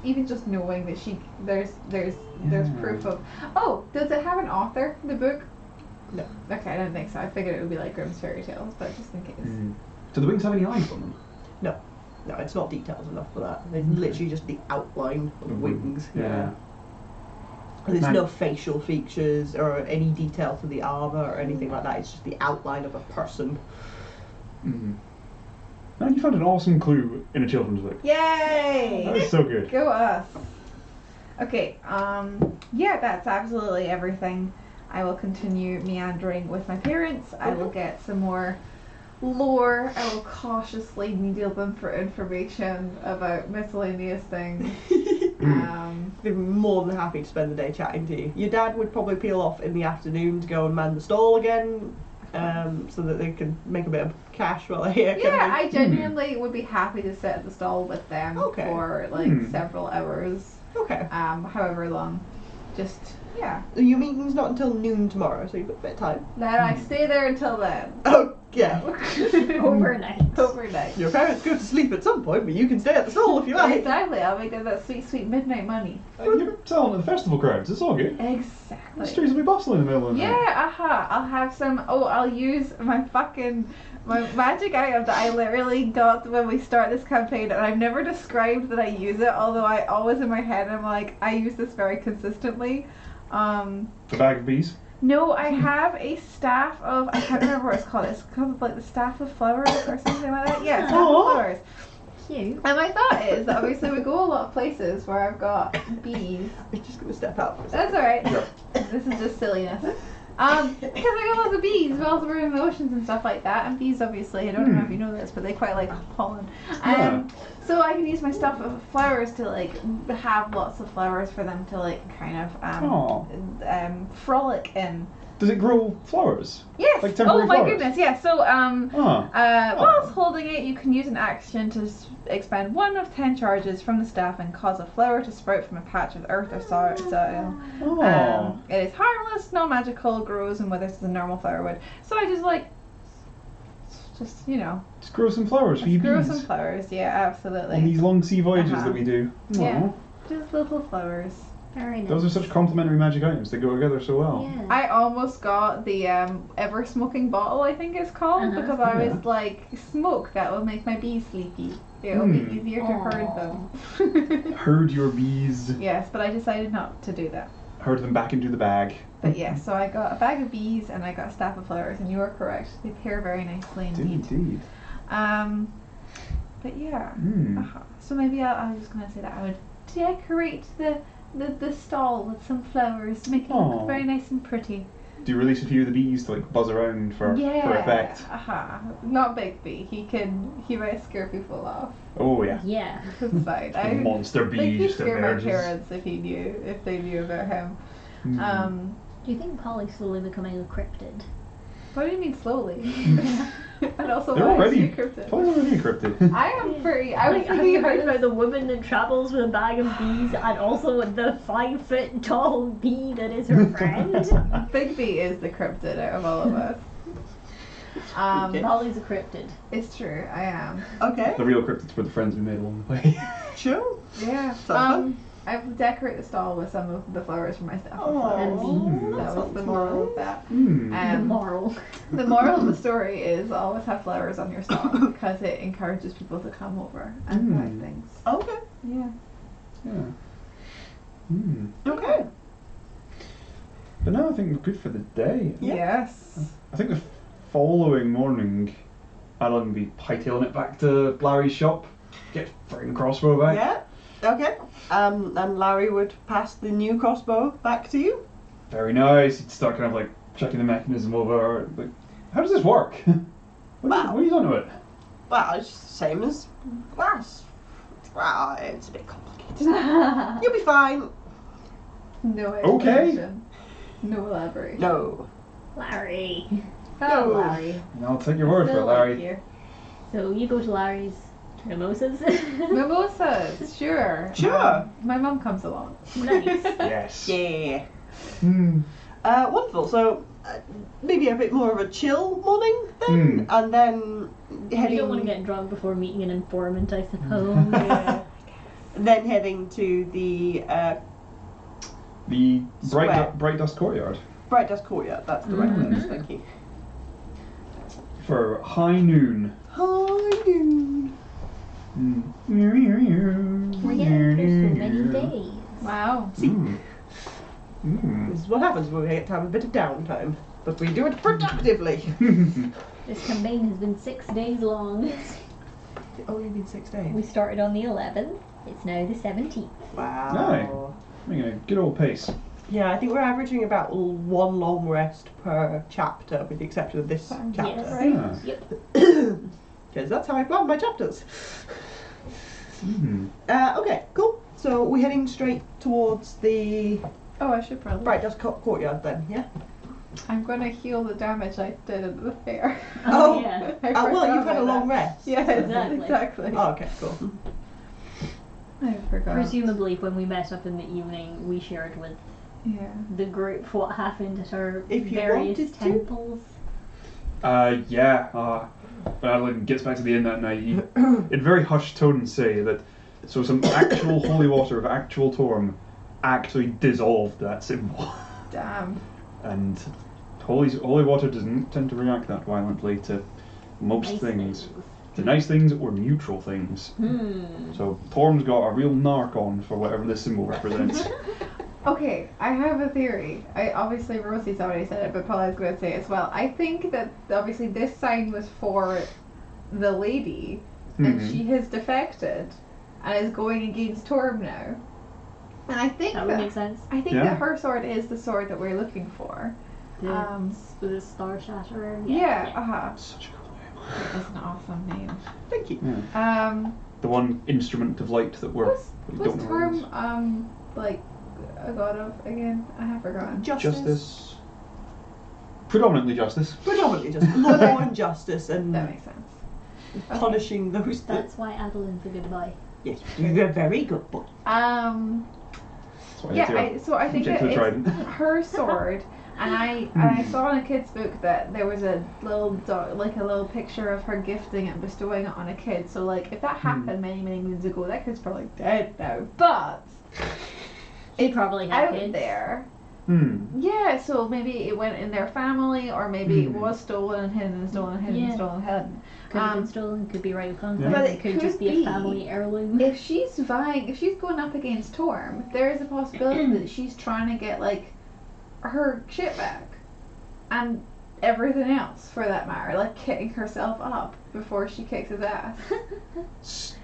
Even just knowing that there's proof of. Oh, does it have an author? The book? No. Okay, I don't think so. I figured it would be like Grimm's fairy tales, but just in case. Do the wings have any eyes on them? No, it's not detailed enough for that. It's literally just the outline of wings. Yeah. There's Nice. no facial features or any detail to the armor or anything like that. It's just the outline of a person. Man, you found an awesome clue in a children's book. Yay! That is so good. Go us. Okay, yeah, that's absolutely everything. I will continue meandering with my parents. I will get some more lore. I will cautiously needle them for information about miscellaneous things. They'd be more than happy to spend the day chatting to you. Your dad would probably peel off in the afternoon to go and man the stall again, so that they can make a bit of cash while they're here. Yeah, I genuinely would be happy to sit at the stall with them Okay. for like several hours, Okay. however long. Just, yeah. Your meeting's not until noon tomorrow, so you've got a bit of time. Then I stay there until then. Oh, yeah. Overnight. Overnight. Your parents go to sleep at some point, but you can stay at the stall if you like. Exactly, I'll make them that sweet, sweet midnight money. You're selling to the festival crowds, it's all good. The Exactly. streets will be bustling in the middle of the night. Yeah, I'll have some. Oh, I'll use my magic item that I literally got when we start this campaign, and I've never described that I use it, although I always in my head I'm like, I use this very consistently. The bag of bees. No, I have a staff of, I can't remember what it's called. It's called like the staff of flowers or something like that. Yeah, staff of flowers. Cute. And my thought is that obviously we go a lot of places where I've got bees. I'm just going to step out for a That's second. alright. This is just silliness. Because I got lots of bees whilst we're in the oceans and stuff like that. And bees, obviously, I don't know if you know this, but they quite like pollen. So I can use my stuff of flowers to like have lots of flowers for them to like kind of frolic in. Does it grow flowers? Yes. Like temporary Oh my flowers? goodness. Yeah. So whilst holding it, you can use an action to expend 1 of 10 charges from the staff and cause a flower to sprout from a patch of earth or soil. Oh. It is harmless, non-magical, grows and withers as a normal flower would. So I just Just grow some flowers for you grow bees. some flowers. Yeah, absolutely. On these long sea voyages that we do. Yeah. Aw. Just little flowers. Very nice. Those are such complementary magic items. They go together so well. Yeah. I almost got the ever smoking bottle, I think it's called, because I was like, smoke, that will make my bees sleepy. It will be easier to herd them. Herd your bees. Yes, but I decided not to do that. Herd them back into the bag. But yeah, so I got a bag of bees and I got a staff of flowers, and you are correct. They pair very nicely indeed. Indeed. But yeah. Mm. So maybe I was just gonna say that I would decorate the stall with some flowers to make it Aw. look very nice and pretty. Do you release a few of the bees to like buzz around for effect? Not Big B. He might scare people off. Oh yeah. Yeah. It's fine. The monster I think bee he'd just scare my emerges. parents if they knew about him. Mm. Do you think Polly's slowly becoming a cryptid? What do you mean slowly? And also, They're why is already he a cryptid? Probably already encrypted. I am pretty. I was Like, have thinking you about heard this. about the woman that travels with a bag of bees and also the 5-foot tall bee that is her friend? Big B is the cryptid out of all of us. Okay. Polly's a cryptid. It's true. I am. Okay, The real cryptids were the friends we made along the way. sure. Yeah. fun. I would decorate the stall with some of the flowers from my staff. And bees. That was the moral of that. Mm. The moral. The moral of the story is always have flowers on your stall because it encourages people to come over and buy things. Okay. Yeah. Yeah. Mm. Okay. But now I think we're good for the day. Yeah. Yes. I think the following morning, Adolin will be hightailing it back to Larry's shop, get friggin' crossbow back. Yeah. Okay. And Larry would pass the new crossbow back to you. Very nice. He'd start kind of like checking the mechanism over. Like, how does this work? What are you done with it? Well, it's the same as glass. Well, it's a bit complicated. You'll be fine. No Okay. explanation. No elaboration. No. Larry. No. Larry. And I'll take your word for it, Still Larry. here. So you go to Larry's mimosas. Mimosas, sure. Sure. My mum comes along. Nice. Yes. Yeah. Hmm. Wonderful. So maybe a bit more of a chill morning then, and then You heading. don't want to get drunk before meeting an informant, I suppose. Yeah. Then heading to the The Square. Bright Dust Courtyard Bright Dust Courtyard. That's the right Mhm. place. Thank you. for high noon. High noon. We're getting for so many days. Wow. This is what happens when we get to have a bit of downtime, but we do it productively. This campaign has been 6 days long. Only been 6 days. We started on the 11th. It's now the 17th. Wow. Making a good old pace. Yeah, I think we're averaging about one long rest per chapter, with the exception of this Yes. chapter. Right? Yeah. Yep. Because that's how I plan my chapters. Mm. Okay, cool. So we're heading straight towards the Oh, I should probably. Bright Dust Courtyard then, yeah? I'm going to heal the damage I did at the fair. Oh. yeah. I Well, forgot you've had a about long that. rest. Yes, Exactly. exactly. Oh, okay, cool. I forgot. Presumably, when we met up in the evening, we shared with Yeah. the group what happened at our If you various wanted to. temples. Yeah. When Adolin gets back to the inn that night, he, in very hushed tones, say that so some actual holy water of actual Torm actually dissolved that symbol, Damn. and holy water doesn't tend to react that violently to most Nice things. To nice things or neutral things. So Torm's got a real narc on for whatever this symbol represents. Okay, I have a theory. Obviously Rosie's already said it, but Paula's going to say it as well. I think that obviously this sign was for the lady, and Mhm. she has defected and is going against Torm now. And I think That would make sense. I think Yeah. that her sword is the sword that we're looking for. The Star Shatterer. Yeah. Such a cool That's an awesome name. Thank you. name. Yeah. The one instrument of light that we're we Was don't know what it is. Torm like a god of again? I have forgotten. Justice. Predominantly justice. Predominantly justice. Law and justice and That makes sense. punishing those that... That's why Adolin's a good boy. Yes, you're a very good boy. That's why Yeah, it's so I think that particular it's trident. her sword, and I saw in a kid's book that there was a little like a little picture of her gifting it and bestowing it on a kid. So like if that happened many moons ago, that kid's probably dead now. But She probably had out kids. there, Yeah, so maybe it went in their family, or maybe it Hmm. was stolen and hidden and stolen and hidden and Yeah. stolen and hidden. Could have been stolen, could be right with conquest, Yeah. But it it could could just be be. a family heirloom. If she's going up against Torm, there is a possibility that she's trying to get like her shit back, and everything else for that matter, like kicking herself up before she kicks his ass.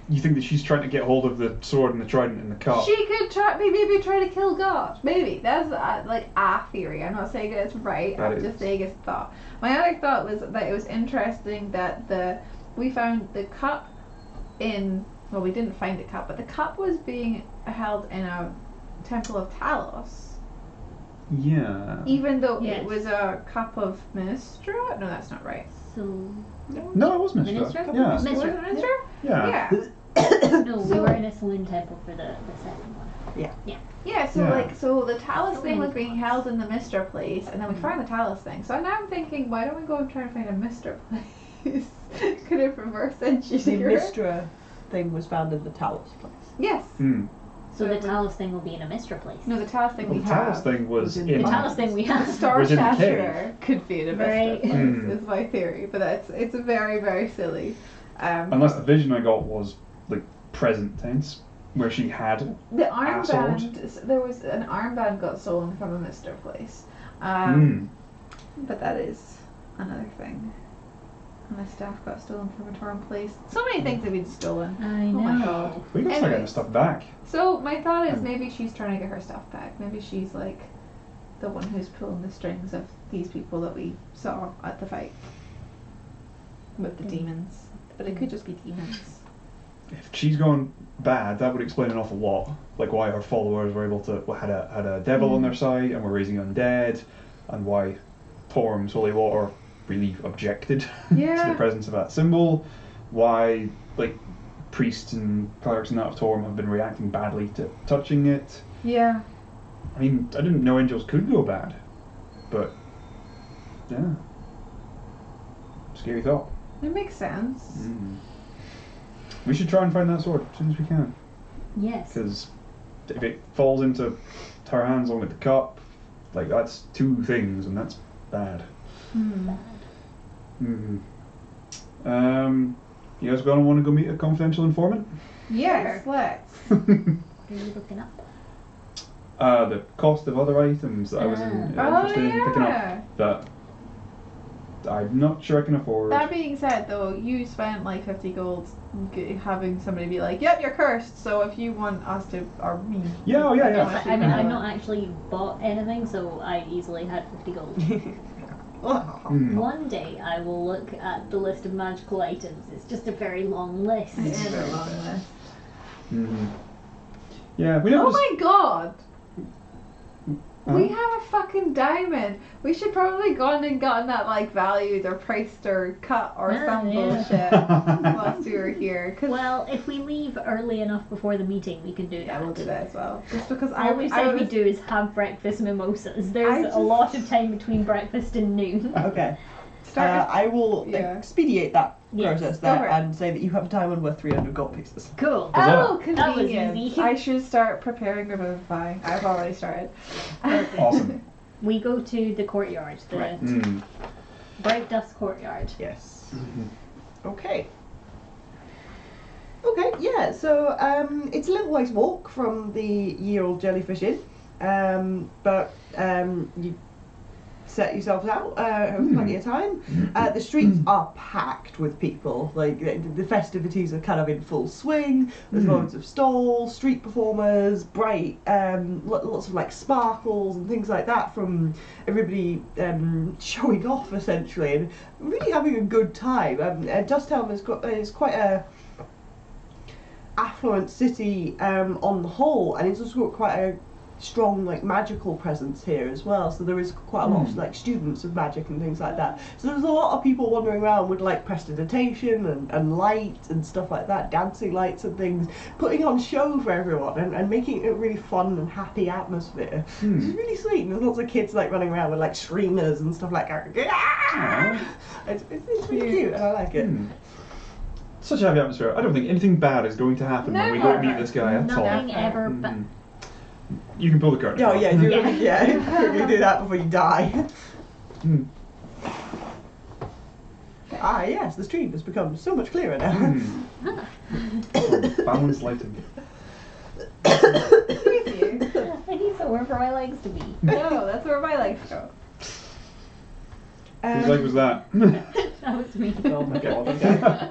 You think that she's trying to get hold of the sword and the trident in the cup? She could maybe try to kill God. Maybe that's like a theory. I'm not saying it's right. That I'm is. just saying it's a thought. My other thought was that it was interesting that we found the cup in. Well, we didn't find the cup, but the cup was being held in a temple of Talos. Yeah. Even though Yes. it was a cup of Mistra? No, that's not right. So, No, it was Mistra. Minister? Yeah. Mistra. Was it Mistra? Yeah. no, we So- were in a saloon temple for the second one. Yeah, so Yeah. so the Talos So thing many was being held in the Mistra place, and then we found the Talos thing. So now I'm thinking, why don't we go and try and find a Mistra place? Could it reverse the engineer? Mistra thing was found in the Talos place. Yes. Hmm. So the Talos thing will be in a Mistra place. No, the Talos thing Well, we the Talos have. thing was Was in in. The Talos thing we The have. Star Was in the Shatterer could be in a Mistra Right. place, Hmm. is my theory. But it's very, very silly. Unless the vision I got was like present tense, where she had. The Asshole. armband, there was an armband got stolen from a Mistra place. But that is another thing. And my staff got stolen from a Torn place. So many things have been stolen. I Oh know. my god. We got to start getting Anyways. stuff back. So my thought is Hmm. maybe she's trying to get her stuff back. Maybe she's like the one who's pulling the strings of these people that we saw at the fight with the demons. But it could just be demons. if she's gone bad, that would explain an awful lot. Like why her followers were able to had a devil on their side and were raising undead, and why Torm's holy water really objected to the presence of that symbol. Why like priests and clerics and that of Torm have been reacting badly to touching it. Yeah. I mean, I didn't know angels could go bad, but yeah, scary thought. It makes sense. We should try and find that sword as soon as we can. Yes. Because if it falls into her hands along with the cup, like that's two things, and that's bad. Bad. You guys gonna want to go meet a confidential informant? Yes, let's. What are you looking up? The cost of other items that I was interested in picking up that I'm not sure I can afford. That being said, though, you spent like 50 gold having somebody be like, "Yep, you're cursed." So if you want us to, or me, Yeah. I mean, I've not actually bought anything, so I easily had 50 gold. One day I will look at the list of magical items. It's just a very long list. It is a long list. Yeah, we never. Oh my god! We have a fucking diamond. We should probably gone and gotten that like valued or priced or cut or some bullshit whilst we were here. Well, if we leave early enough before the meeting, we can do that. Yeah, we'll do that as well. Just because All we said we do is have breakfast mimosas. There's a lot of time between breakfast and noon. Okay. I will expedite that process there and say that you have a diamond worth 300 gold pieces. Cool. Oh, That was convenient. easy. I should start preparing Revivify. I've already started. Awesome. We go to the courtyard, the Bright Dust courtyard. Yes. Okay. Okay, yeah, so it's a little ways walk from the Ye-Old Jellyfish Inn, but you set yourselves out, have plenty of time. The streets are packed with people, like the festivities are kind of in full swing. There's loads of stalls, street performers, bright, lots of like sparkles and things like that from everybody showing off essentially and really having a good time. Dusttown is quite a affluent city on the whole, and it's also got quite a strong like magical presence here as well, so there is quite a lot of like students of magic and things like that, so there's a lot of people wandering around with like prestidigitation and light and stuff like that, dancing lights and things, putting on show for everyone and making it a really fun and happy atmosphere, which is really sweet. And there's lots of kids like running around with like streamers and stuff like that. It's really cute and I like it. Such a happy atmosphere. I don't think anything bad is going to happen when we go meet this guy at all. Nothing ever bad. You can pull the curtain. Oh yeah, you do that before you die. Ah yes, the stream has become so much clearer now. Balanced lighting. I need somewhere for my legs to be. No, that's where my legs go. Whose leg was that? That was me. Oh my god. Okay.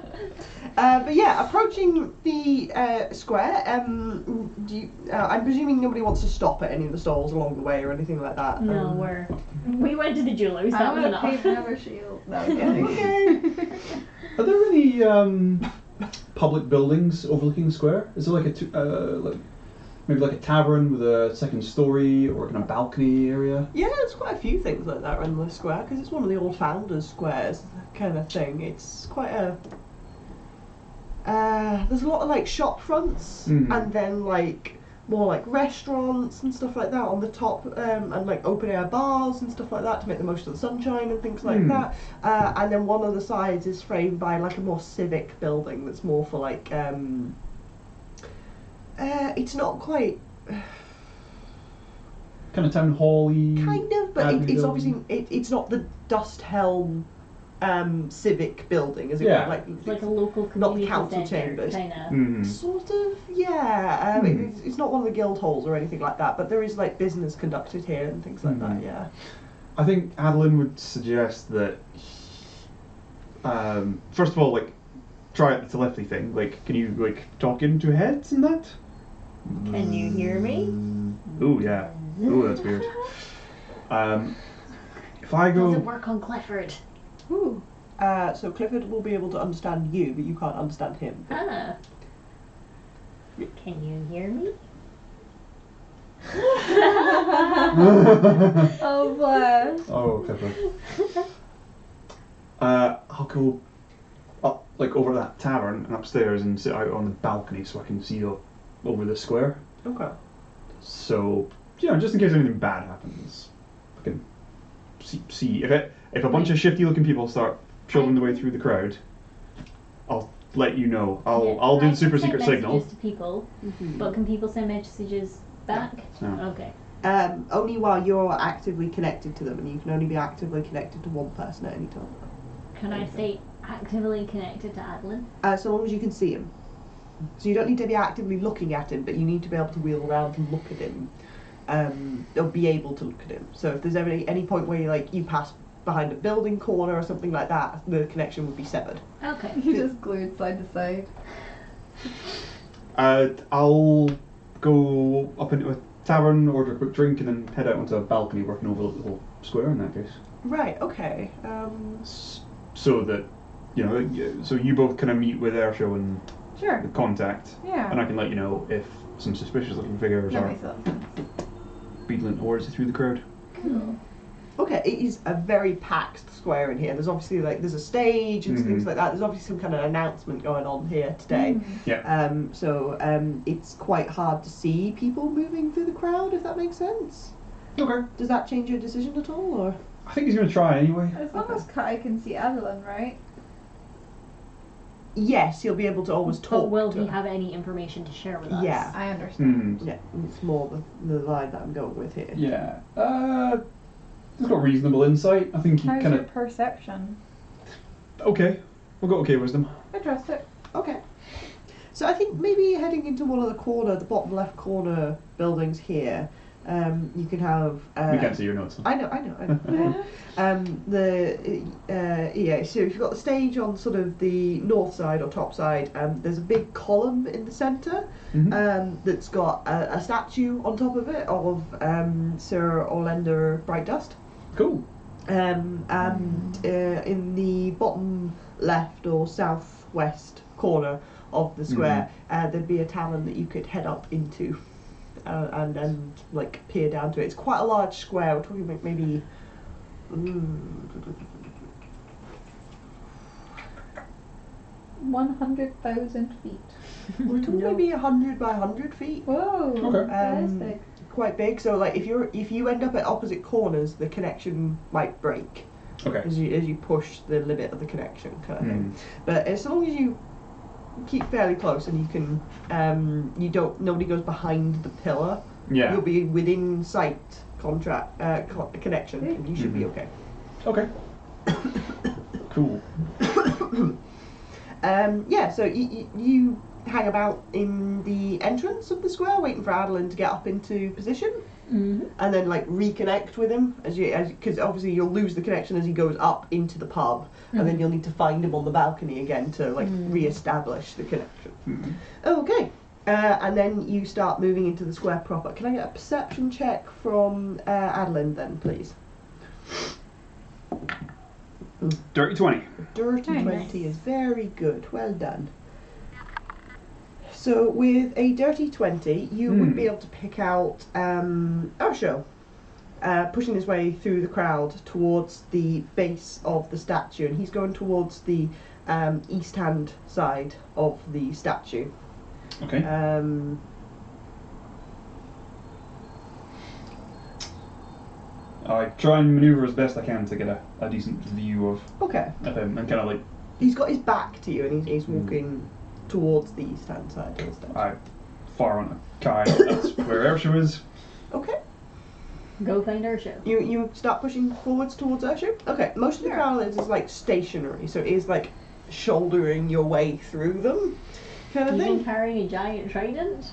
But yeah, approaching the square, I'm presuming nobody wants to stop at any of the stalls along the way or anything like that. No, we went to the jewelers, that was enough. Never shield. No, Okay. Are there any public buildings overlooking the square? Is there like maybe like a tavern with a second story or kind of balcony area? Yeah, there's quite a few things like that around the square because it's one of the old founders' squares kind of thing. It's quite a... there's a lot of like shop fronts and then like more like restaurants and stuff like that on the top, and like open air bars and stuff like that to make the most of the sunshine and things like that. And then one of the sides is framed by like a more civic building that's more for like it's not quite kind of town hall-y. kind of, but it's obviously it's not the Dust Helm civic building, is it? Yeah. Like a local not community council centre, chambers. kind of. Sort of, yeah. It's not one of the guild halls or anything like that, but there is like business conducted here and things like that. Yeah. I think Adolin would suggest that first of all, like, try out the telepathy thing. Like, can you like talk into heads and that? Can you hear me? Ooh, yeah. Ooh, that's weird. If I go... Does it work on Clifford? Ooh. So Clifford will be able to understand you, but you can't understand him. Ah. Can you hear me? Oh, bless. Oh, Clifford. I'll go up, like, over that tavern and upstairs and sit out on the balcony so I can see over the square. Okay. So, just in case anything bad happens, I can see. If a bunch of shifty-looking people start shoving their way through the crowd, I'll let you know. I'll do the super secret signal. To people, but can people send messages back? No. Okay. Only while you're actively connected to them, and you can only be actively connected to one person at any time. Can I stay actively connected to Adolin? So long as you can see him. So you don't need to be actively looking at him, but you need to be able to wheel around and look at him. Or be able to look at him. So if there's ever any point where you pass behind a building corner or something like that, the connection would be severed. Okay. You just glued side to side. I'll go up into a tavern, order a quick drink, and then head out onto a balcony where I can overlook the whole square in that case. Right, okay. So that, so you both kind of meet with Airshow and Sure. the contact, Yeah. and I can let you know if some suspicious looking figures That are makes a lot of sense. beetling towards you through the crowd. Cool. Okay, it is a very packed square in here. There's obviously there's a stage and things like that. There's obviously some kind of announcement going on here today. Yeah. So it's quite hard to see people moving through the crowd, if that makes sense. Okay. Does that change your decision at all, or? I think he's going to try anyway. As long as Kye can see Adolin, right? Yes, he'll be able to always talk. But will to he her. have any information to share with us? Yeah. I understand. Yeah, it's more the line that I'm going with here. Yeah. He's got reasonable insight. I think he How's kind your of. perception? Okay. We'll go okay wisdom. I trust it. Okay. So I think maybe heading into one of the bottom left corner buildings here, you can have. We can't see your notes. I know. So if you've got the stage on sort of the north side or top side, there's a big column in the centre that's got a statue on top of it of Sir Orlando Brightdust. Cool. And in the bottom left or southwest corner of the square, there'd be a tavern that you could head up into. And like peer down to it. It's quite a large square. We're talking about maybe 100,000 feet. we're talking maybe 100 by 100 feet. Whoa. Okay. That is big. Quite big. So like if you end up at opposite corners, the connection might break Okay. as you push the limit of the connection kind of thing. But as long as you keep fairly close and you can nobody goes behind the pillar. Yeah. You'll be within sight connection, and you should be okay. Okay. Cool. So you hang about in the entrance of the square, waiting for Adolin to get up into position, and then like reconnect with him because obviously you'll lose the connection as he goes up into the pub, and then you'll need to find him on the balcony again to like re-establish the connection. Okay. And then you start moving into the square proper. Can I get a perception check from Adolin then, please? Dirty 20. Dirty Nice. 20 is very good. Well done. So with a dirty 20, you would be able to pick out Osho, pushing his way through the crowd towards the base of the statue, and he's going towards the east hand side of the statue. Okay. I try and manoeuvre as best I can to get a decent view of him, and kind of like He's got his back to you, and he's walking towards the east hand side of the statue. I fire on a Kye. That's where Airshow is. Okay. Go find our show. You start pushing forwards towards Urshu? Okay, most of the crowd is like stationary, so it is like shouldering your way through them kind of Even thing. carrying a giant trident?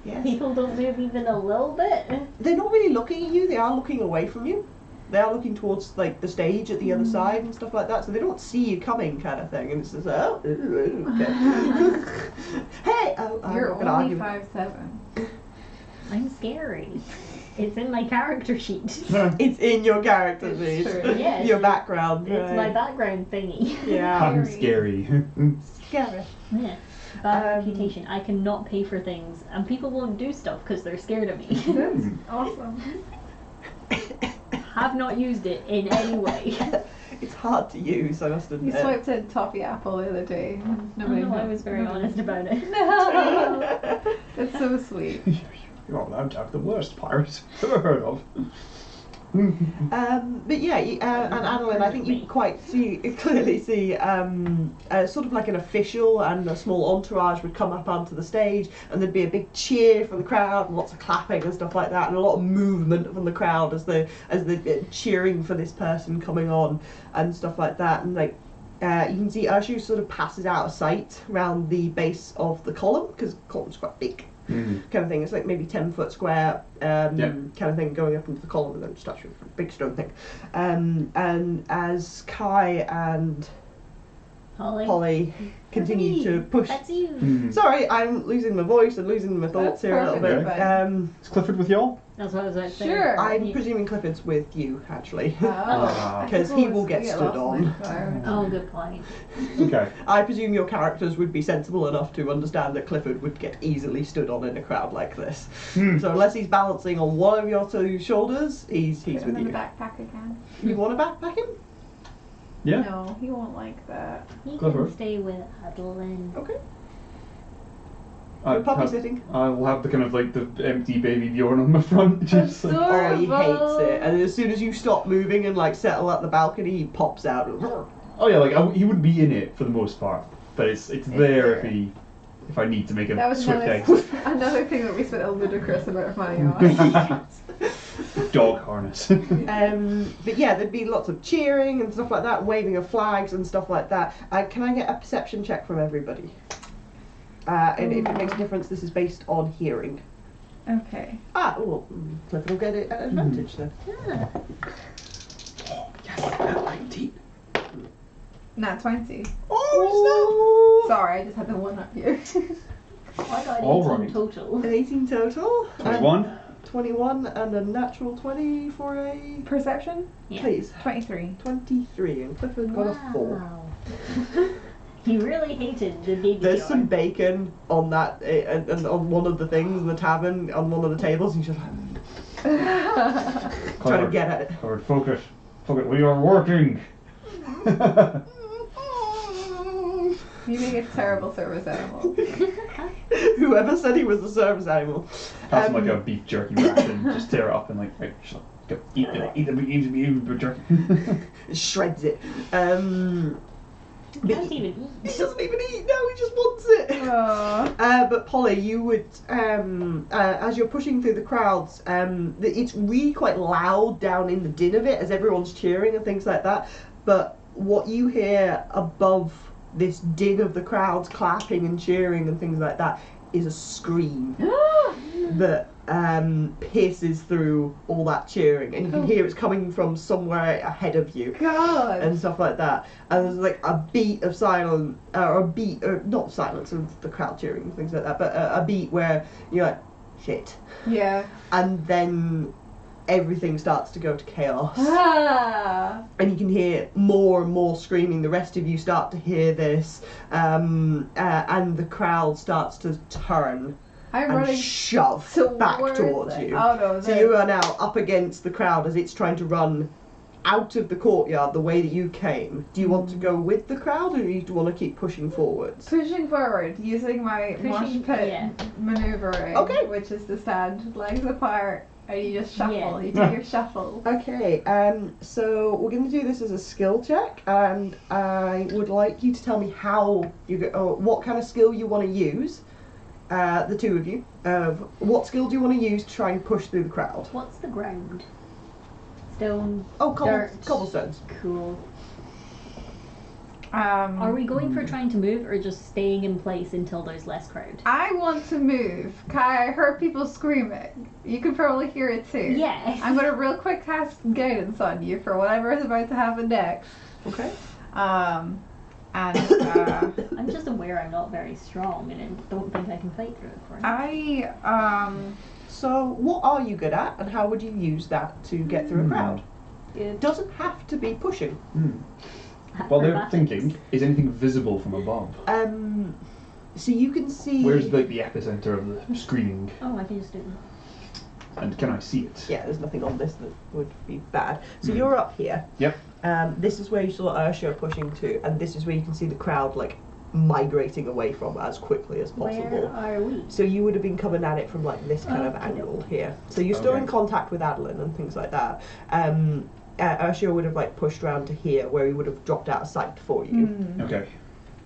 Yes. People don't move even a little bit? They're not really looking at you, they are looking away from you. They are looking towards like the stage at the other side and stuff like that, so they don't see you coming kind of thing, and it's just oh, okay. Hey! I'm You're not gonna only argue. 5'7". I'm scary. It's in my character sheet. It's in your character sheet. true. Yes. Your background. It's right. my background thingy. Yeah. I'm scary. Scary. Yeah. Bad reputation. I cannot pay for things, and people won't do stuff because they're scared of me. That's awesome. Have not used it in any way. It's hard to use, I must You admit. swiped a toffee apple the other day. Nobody I knows. was very honest about it. No, that's so sweet. You're not allowed to have the worst pirates I've ever heard of. But yeah, and Adolin, I think you clearly see sort of like an official and a small entourage would come up onto the stage, and there'd be a big cheer from the crowd and lots of clapping and stuff like that, and a lot of movement from the crowd as they're cheering for this person coming on and stuff like that. And like you can see Urshu sort of passes out of sight around the base of the column, because the column's quite big. Kind of thing. It's like maybe 10-foot square kind of thing going up into the column, and then starts with a big stone thing. And as Kye and Holly continue to push. That's you. Sorry, I'm losing my voice and losing my thoughts That's here a little bit. perfectly Is Clifford with y'all? That's what I was about to say. Sure. I'm presuming Clifford's with you, actually. Oh, Because he will get stood on. Oh, good point. Okay. I presume your characters would be sensible enough to understand that Clifford would get easily stood on in a crowd like this. So unless he's balancing on one of your two shoulders, he's with in the you. backpack again. You want to backpack him? Yeah. No, he won't like that. He Clifford. can stay with Adolin. Okay. I'll Puppy have, sitting. I'll have the kind of like the empty baby Bjorn on my front. Just like, Oh, he hates it. And as soon as you stop moving and like settle at the balcony, he pops out. oh yeah, like he wouldn't be in it for the most part, but it's there if I need to make That a was swift another, exit. another thing that we spent a ludicrous amount of money on. Dog harness. But yeah, there'd be lots of cheering and stuff like that, waving of flags and stuff like that. Can I get a perception check from everybody? And if it makes a difference, this is based on hearing. Okay. Well, Clifford will get it at advantage then. Ah. Oh, yes, 19. Nat 20. Oh, Sorry, I just had the one up here. I got All 18 right. total. an 18 total. 21. 21 and a natural 20 for a... Perception? Yeah. Please. 23. 23, and Clifford got a 4. Wow. He really hated the baby There's some Bjorn. bacon on that, and on one of the things in the tavern, on one of the tables, and he's just like, trying to get at it. Clifford, focus. Focus. We are working. You make a terrible service animal. Whoever said he was the service animal. Pass him like a beef jerky ration. Just tear it up and like, right, shut up. Go eat the jerky. Shreds it. He can't even He eat. doesn't even eat. No, he just wants it. Aww. But Polly, you would, as you're pushing through the crowds, it's really quite loud down in the din of it as everyone's cheering and things like that. But what you hear above this din of the crowds clapping and cheering and things like that is a scream that pierces through all that cheering, and you can hear it's coming from somewhere ahead of you. God. And stuff like that, and there's like a beat of silence, or a beat, or not silence of the crowd cheering and things like that, but a beat where you're like, shit, Yeah. and then everything starts to go to chaos, Ah. and you can hear more and more screaming. The rest of you start to hear this, and the crowd starts to turn I'm and running shove back towards you. Oh no. So you are now up against the crowd as it's trying to run out of the courtyard the way that you came. Do you want to go with the crowd, or do you want to keep pushing forwards? Pushing forward, using my mosh pit yeah. maneuvering, Okay. which is to stand legs apart and you just shuffle. Yeah. You do your shuffle. Okay, so we're going to do this as a skill check, and I would like you to tell me how you go, what kind of skill you want to use. The two of you. What skill do you want to use to try and push through the crowd? What's the ground? Stone. Oh, Dirt. cobblestones. Cool. Are we going for trying to move or just staying in place until there's less crowd? I want to move. Kai, I heard people screaming. You can probably hear it too. Yeah. I'm gonna real quick cast guidance on you for whatever is about to happen next. Okay. And I'm just aware I'm not very strong and I don't think I can fight through it for him. So, what are you good at, and how would you use that to get through a crowd? It doesn't have to be pushing. Well, they're Acrobatics. thinking, is anything visible from above? So you can see. Where's like the epicenter of the screaming? Oh, I can just do it. And can I see it? Yeah, there's nothing on this that would be bad. So you're up here. Yep. This is where you saw Ursula pushing to, and this is where you can see the crowd like migrating away from as quickly as possible. Where are we? So you would have been coming at it from like this kind of Okay. angle here. So you're still Okay. in contact with Adolin and things like that. Ursula would have like pushed around to here, where he would have dropped out of sight for you. Hmm. Okay.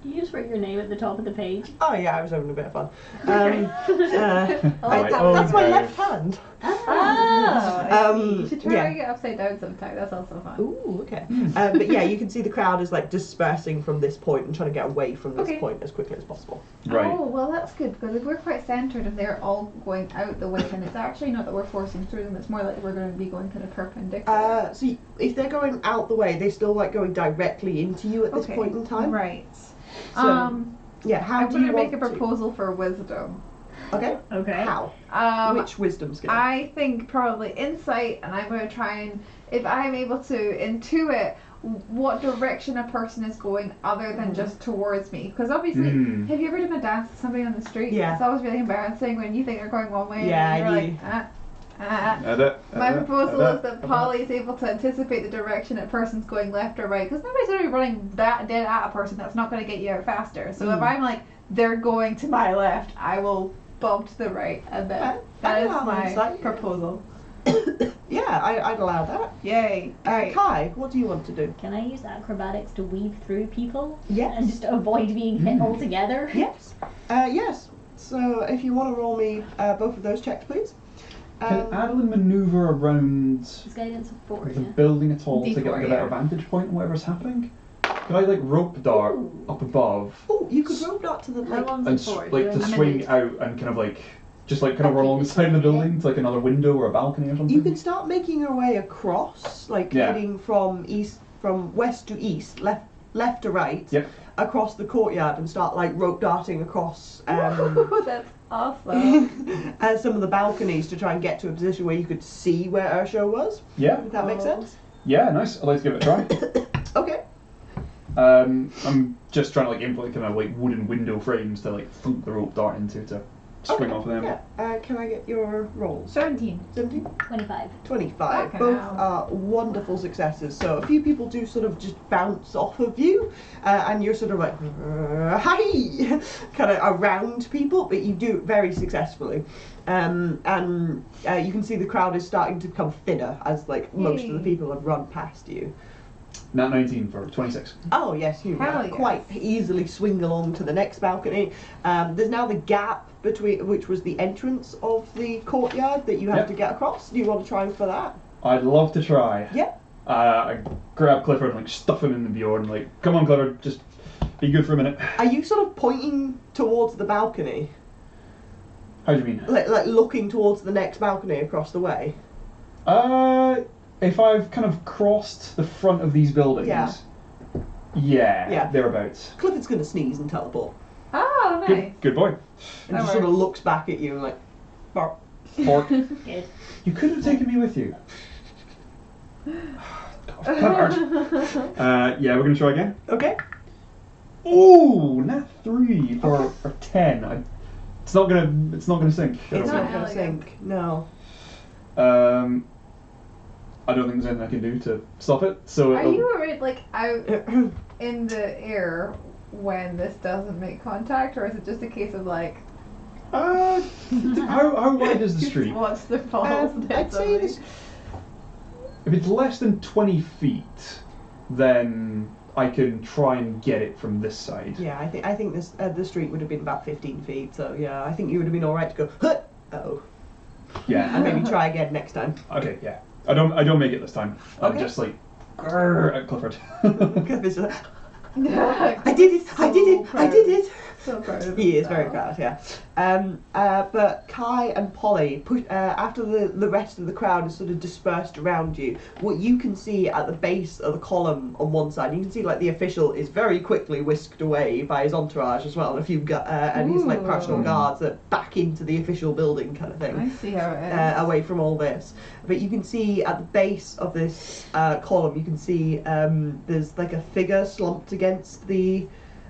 You just write your name at the top of the page. Oh yeah, I was having a bit of fun. Okay. Right. That's my no. left hand. Oh, I see. You should try yeah. it upside down sometime. That's also fun. Ooh, okay. But yeah, you can see the crowd is like dispersing from this point and trying to get away from this Okay. point as quickly as possible. Right. Oh, well, that's good, because if we're quite centred and they're all going out the way, then it's actually not that we're forcing through them, it's more like we're going to be going kind of perpendicular. So if they're going out the way, they're still like going directly into you at this Okay. point in time. Right. So, yeah, how I'm do going you to make a want to? proposal for wisdom. Okay. Okay. How? Which wisdom skill? I think probably insight, and I'm going to try and, if I'm able to intuit what direction a person is going other than just towards me. Because obviously, have you ever done a dance with somebody on the street? Yeah. It's always really embarrassing when you think they're going one way Yeah, and you're I like, do. My proposal is that Polly is able to anticipate the direction a person's going left or right, because nobody's going to be running that dead at a person. That's not going to get you out faster. So if I'm like, they're going to my left, I will bump to the right, and then that is my insight. proposal. Yeah, I'd allow that. Yay! Great. Kai, what do you want to do? Can I use acrobatics to weave through people? Yes. And just avoid being hit altogether? Yes. Yes. So if you want to roll me both of those checks, please. Can Adolin manoeuvre around His guidance of 4, the yeah. building at all to get like a D4, better yeah. vantage point on whatever's happening? Could I like rope dart Ooh. up above Oh, you could rope that to the How like. long's and it for? like to Do I- swing out and kind of like just like kind of run along the side of the building to like another window or a balcony or something? You can start making your way across, like Yeah. heading from west to east, left to right, Yep. across the courtyard, and start like rope darting across That's awesome. some of the balconies to try and get to a position where you could see where Ursula was. Yeah. If that makes sense. Yeah. Nice. I'd like to give it a try. Okay. I'm just trying to like implement kind of like wooden window frames to like thump the rope dart into to swing off of them. Yeah. Can I get your rolls? 17. 17? 25. 25. Fucking Both hell. are wonderful successes. So a few people do sort of just bounce off of you, and you're sort of like, hi, kind of around people, but you do it very successfully. And you can see the crowd is starting to become thinner as like most of the Yay. people have run past you. Nat 19 for 26. Oh yes, you Hell yes. quite easily swing along to the next balcony. There's now the gap between, which was the entrance of the courtyard that you have Yep. to get across. Do you want to try for that? I'd love to try. Yeah. I grab Clifford and like stuff him in the Bjorn, like, come on Clifford, just be good for a minute. Are you sort of pointing towards the balcony, How do you mean? like looking towards the next balcony across the way? If I've kind of crossed the front of these buildings, Yeah. yeah, thereabouts. Clifford's going to sneeze and teleport, Oh, nice. Good boy. and That just sort of works. looks back at you and like, bark. Orc, Good. you could have taken me with you. God, Clifford. Yeah, we're gonna try again. Okay. Ooh, nat 3 for 10. It's not gonna sink. I It's don't not think. going to sink. No. I don't think there's anything I can do to stop it. So Are it'll- you already like out in the air when this doesn't make contact, or is it just a case of like how wide is the just street? watch the falls? I'd say this. If it's less than 20 feet, then I can try and get it from this side. Yeah, I think this the street would have been about 15 feet. So yeah, I think you would have been all right to go. Huh! Oh, Yeah. and maybe try again next time. Okay. Yeah. I don't make it this time. I'm Okay. just like grrr at Clifford. Clifford's just like, I did it! I did it! I did it! So proud of He is very himself. proud, yeah. But Kai and Polly, after the rest of the crowd is sort of dispersed around you, what you can see at the base of the column on one side, you can see like the official is very quickly whisked away by his entourage as well, and a few and his like personal Ooh. guards that back into the official building kind of thing. I see how it is. Away from all this, but you can see at the base of this column, you can see there's like a figure slumped against the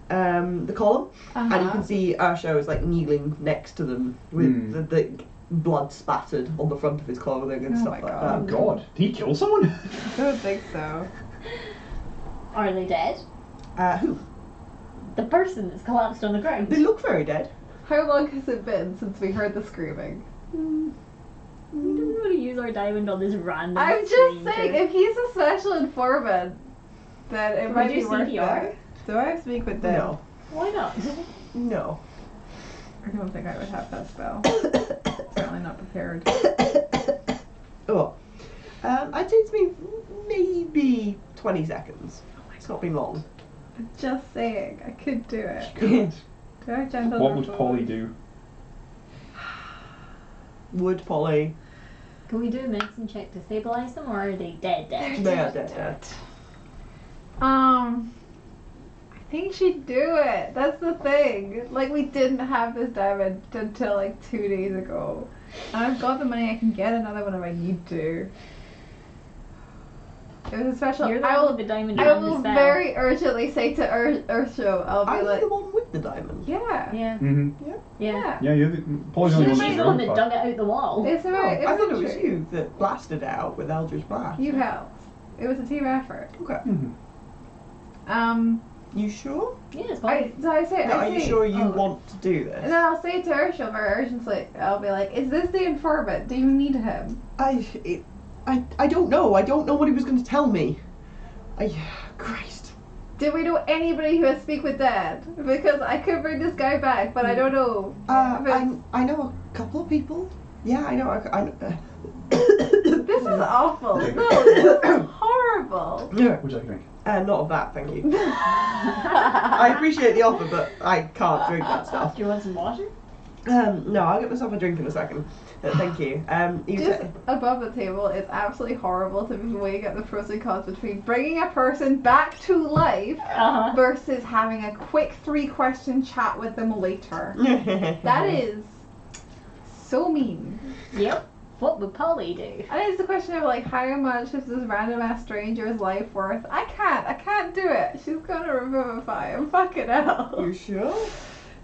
the column, and you can see Ursho is like kneeling next to them with the blood spattered on the front of his clothing and Oh stuff my like Oh that. god, did he kill someone? I don't think so. Are they dead? Who? The person that's collapsed on the They ground. look very dead. How long has it been since we heard the screaming? We don't want to use our diamond on this random I'm just stranger. saying, if he's a special informant, then it Can might we be do worth CPR? it. Do I speak with them? No. Why not? No. I don't think I would have that spell. Certainly not prepared. Oh. I'd say it's been maybe 20 seconds. It's not been long. I'm just saying, I could do it. God. Do I gentle What would forward? Polly do? Would Polly? Can we do a medicine check to stabilize them, or are they dead? They are dead. I think she'd do it. That's the thing. Like, we didn't have this diamond until like 2 days ago. And I've got the money, I can get another one if I need to. It was a special. You're the I one will, with the diamond I and the will spell. very urgently say to Ursho, I'll Are be you like, the one with the diamond? yeah. Yeah, Mm-hmm. yeah. Yeah, you're the Polly's the only one She's who's the one around that fire. dug it out the wall. It's Oh, alright. I thought it was you that blasted it out with Eldritch Blast. You helped. It was a team effort. Okay. Mhm. You sure? Yeah, it's fine. So I say, No, are you sure you want to do And this? then I'll say to Ursho very urgently, I'll be like, is this the informant? Do you need him? I don't know. I don't know what he was going to tell me. Christ. Do we know anybody who has speak with dead? Because I could bring this guy back, but I don't know. I know a couple of people. Yeah, I know. This is awful. No, this is horrible. Yeah. What do you think? Not of that, thank you. I appreciate the offer, but I can't drink that stuff. Do you want some water? No, I'll get myself a drink in a second. Thank you. You Just said, above the table, it's absolutely horrible to be weighing up the pros and cons between bringing a person back to life versus having a quick 3-question chat with them later. That is so mean. Yep. What would Polly do? And it's the question of like, how much is this random ass stranger's life worth? I can't do it. She's gonna revivify him. Fucking hell. You sure?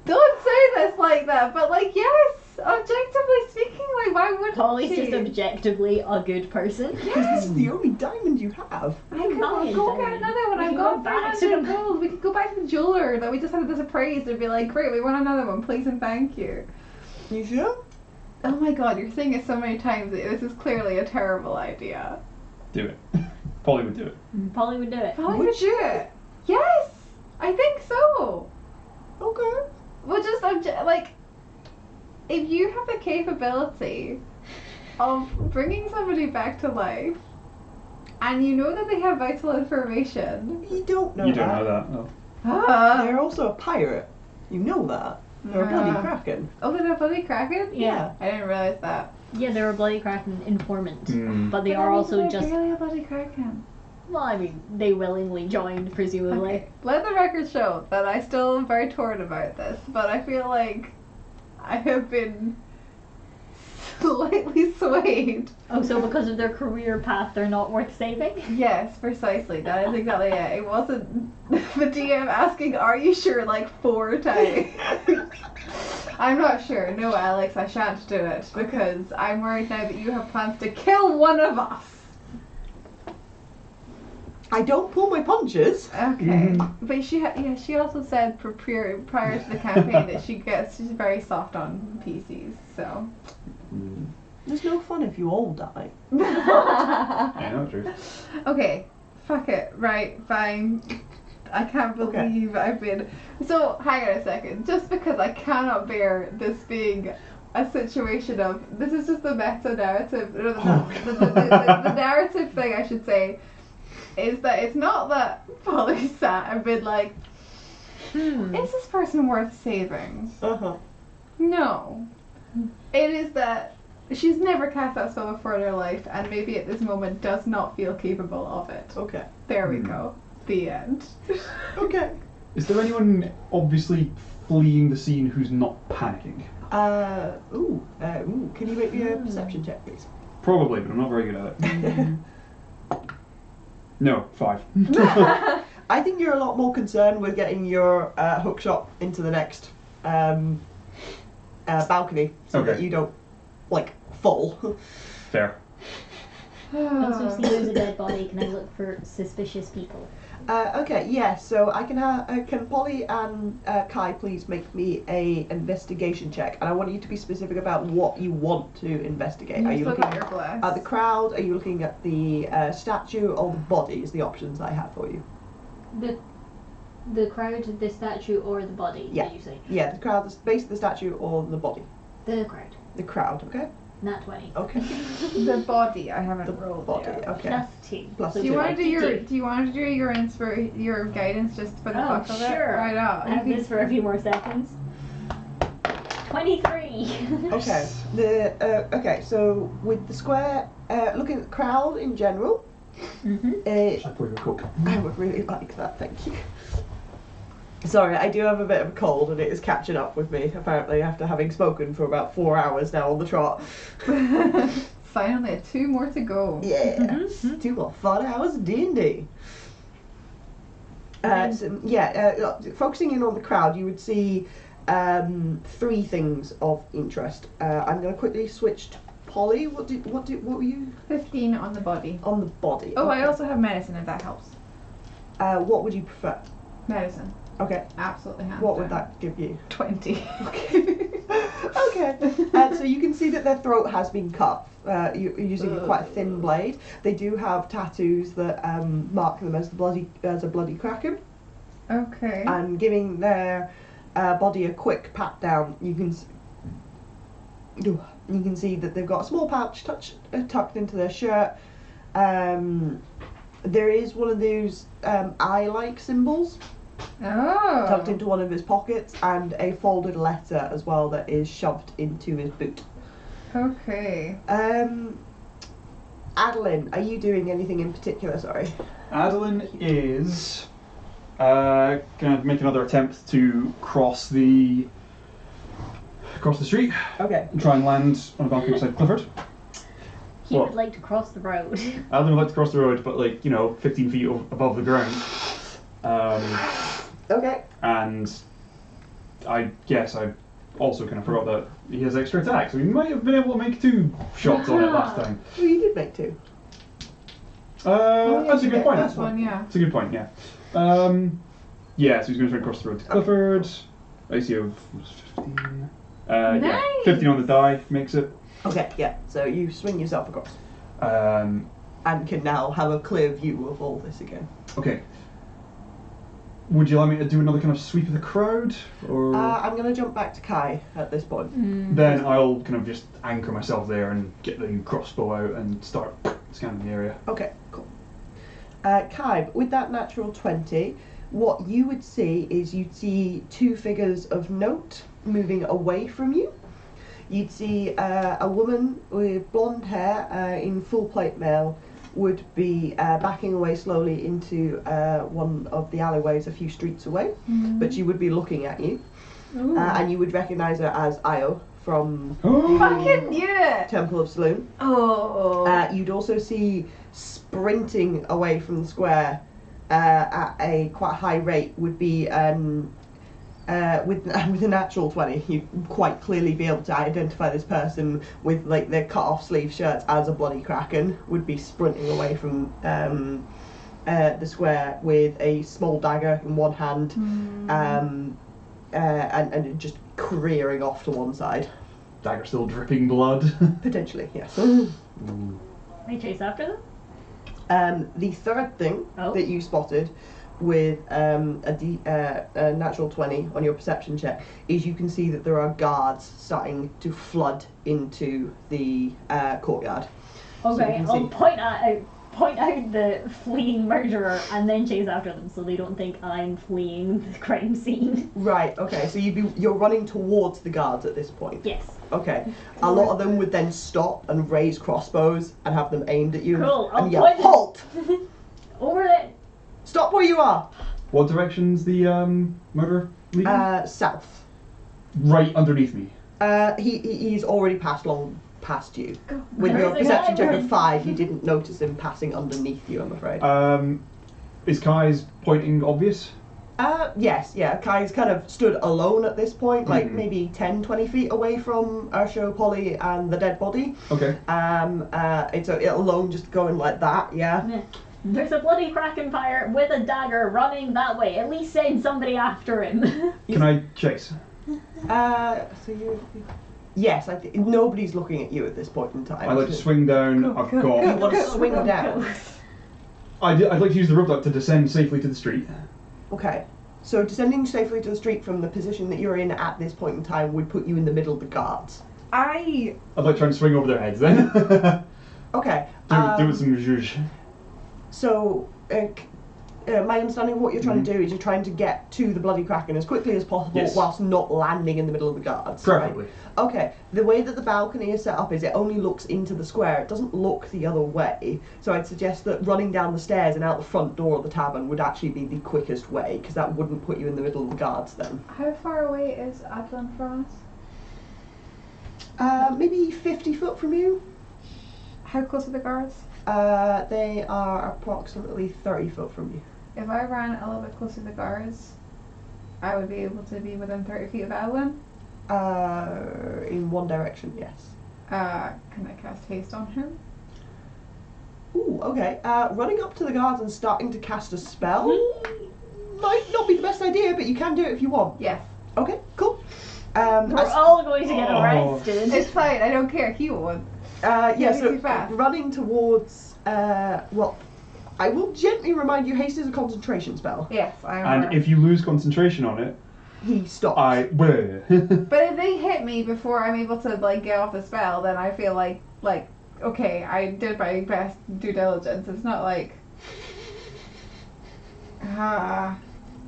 Don't say this like that, but like, yes, objectively speaking, like, why would Polly's she? just objectively a good person. Because this is the only diamond you have. I could go get another one. We I've can got go back to 300 them. gold. We could go back to the jeweler that we just had this appraised and be like, great, we want another one, please and thank you. You sure? Oh my god, you're saying it so many times. This is clearly a terrible idea. Do it. Polly would do it. Polly would do it. How Would would do it? Yes, I think so. Okay. Well, just like, if you have the capability of bringing somebody back to life, and you know that they have vital information, You don't know You that. don't know that. No. They're also a pirate. You know that. They're a bloody kraken. Oh, they're a Bloody Kraken? Yeah. I didn't realize that. Yeah, they're a Bloody Kraken informant. Mm. But they But are I mean, also they're just... really a Bloody Kraken. Well, I mean, they willingly joined, presumably. Okay. Let the record show that I still am very torn about this, but I feel like I have been slightly swayed. Oh, so because of their career path, they're not worth saving? Yes, precisely. That is exactly it. It wasn't the DM asking, are you sure, like 4 times. I'm not sure. No, Alex, I shan't do it because I'm worried now that you have plans to kill one of us. I don't pull my punches. Okay, but she also said prior to the campaign that she's very soft on PCs, so. Mm. There's no fun if you all die. Yeah, no, true. Okay, fuck it. Right, fine. I can't believe I've been. So hang on a second. Just because I cannot bear this being a situation of this is just the meta narrative. No, the narrative thing I should say is that it's not that Polly sat and been like, is this person worth saving? No. It is that she's never cast that spell before in her life and maybe at this moment does not feel capable of it. Okay. There we go. The end. Okay. Is there anyone obviously fleeing the scene who's not panicking? Can you make me a perception check, please? Probably, but I'm not very good at it. No, 5. I think you're a lot more concerned with getting your hook shot into the next balcony so that you don't, like, fall. Fair. Once we see there's a dead body, can I look for suspicious people? Okay, yeah, so I can have, can Polly and Kye please make me a investigation check, and I want you to be specific about what you want to investigate. Are you looking at the crowd, are you looking at the statue, or the body is the options I have for you? The crowd, the statue, or the body, Yeah. did you say? Yeah, the crowd, the base of the statue, or the body? The crowd. The crowd, okay? Nat 20. Okay. The body. I haven't The rolled body, yet. okay. Plus 2. Plus So Do you two. want to do your? 22. Do you want to do your guidance just for the Oh, fuck of it? sure. Right out. I have this for a few more seconds. 23. Okay. Okay, so with the square, looking at the crowd in general, Mm-hmm. Should I pour you a Coke? I would really like that, thank you. Sorry, I do have a bit of a cold and it is catching up with me, apparently, after having spoken for about 4 hours now on the trot. Finally, 2 more to go. Yeah, Mhm. 2 more fun hours of D&D. Focusing in on the crowd, you would see 3 things of interest. I'm going to quickly switch to Polly. What were you 15 on the body. on the body? Oh, okay. I also have medicine if that helps. What would you prefer? Medicine. Okay. Absolutely hands What would down. that give you? 20. Okay. Okay. So you can see that their throat has been cut. You're using quite a thin blade. They do have tattoos that mark them as a bloody kraken. Okay. And giving their body a quick pat down, you can see that they've got a small pouch tucked into their shirt. There is one of those eye-like symbols Oh. tucked into one of his pockets, and a folded letter as well that is shoved into his boot. Okay. Adolin, are you doing anything in particular? Sorry. Adolin is going to make another attempt to cross the street Okay. and try and land on a balcony beside Clifford. He would like to cross the road. Adolin would like to cross the road, but 15 feet above the ground. Okay. And I guess I also kind of forgot that he has extra attack, so he might have been able to make 2 shots on it last time. Well, you did make 2. That's a good point. That's one, yeah. It's a good point, yeah. Yeah, so he's going to try and cross the road to Clifford. AC of 15. Yeah, Nice. 15 on the die makes it. Okay. Yeah. So you swing yourself across, Um, and can now have a clear view of all this again. okay. Would you like me to do another kind of sweep of the crowd, or I'm gonna jump back to Kye at this point. then I'll kind of just anchor myself there and get the crossbow out and start scanning the area. Okay, cool. Kye, with that natural 20, what you would see is you'd see 2 figures of note moving away from you. You'd see a woman with blonde hair in full plate mail would be backing away slowly into one of the alleyways a few streets away, but she would be looking at you, and you would recognise her as Io from Fucking knew it! Temple of Saloon. Oh. You'd also see sprinting away from the square at a quite high rate would be with a natural 20, you'd quite clearly be able to identify this person with their cut off sleeve shirts as a bloody kraken, would be sprinting away from the square with a small dagger in one hand, and just careering off to one side. Dagger still dripping blood. Potentially, yes. I chase after them? The third thing Oh. that you spotted with a natural 20 on your perception check is you can see that there are guards starting to flood into the courtyard. So you Okay, can I'll see- point out the fleeing murderer and then chase after them so they don't think I'm fleeing the crime scene. Right, okay, so you're running towards the guards at this point. Yes. Okay. A lot of them would then stop and raise crossbows and have them aimed at you. Cool, I'll And yell, point them- halt! Over it. Stop where you are! What direction's the murderer leading? South. Right underneath me. He's already passed past you. With Where's your the perception guy? check of 5, you didn't notice him passing underneath you, I'm afraid. Is Kye's pointing obvious? Yes, yeah. Kye's kind of stood alone at this point, like Mhm. maybe 10, 20 feet away from Ursho, Polly, and the dead body. Okay. It's alone, just going like that, yeah. Yeah. There's a bloody Kraken pirate with a dagger running that way. At least send somebody after him. Can I chase? So you. Yes, nobody's looking at you at this point in time. I'd like to swing down. Go, I've go, got. You want to Go, swing go, down. go. I'd like to use the rope duck to descend safely to the street. Okay. So descending safely to the street from the position that you're in at this point in time would put you in the middle of the guards. I I'd like to try and swing over their heads then. Okay. do some zhuzh. So, my understanding of what you're trying to do is you're trying to get to the Bloody Kraken as quickly as possible Yes. whilst not landing in the middle of the guards. Preferably. Right? Okay, the way that the balcony is set up is it only looks into the square, it doesn't look the other way. So I'd suggest that running down the stairs and out the front door of the tavern would actually be the quickest way, because that wouldn't put you in the middle of the guards then. How far away is Adolin from us? Maybe 50 foot from you? How close are the guards? They are approximately 30 foot from you. If I ran a little bit closer to the guards, I would be able to be within 30 feet of Adolin. In one direction, yes. Can I cast haste on him? Ooh, okay. Running up to the guards and starting to cast a spell might not be the best idea, but you can do it if you want. Yes. Okay, cool. We're all going to get Oh. arrested. It's fine, I don't care, he won't. Yeah, Maybe so too fast. running towards, well, I will gently remind you, haste is a concentration spell. Yes, I remember. And if you lose concentration on it, He stops. But if they hit me before I'm able to like get off the spell, then I feel like okay, I did my best due diligence. It's not like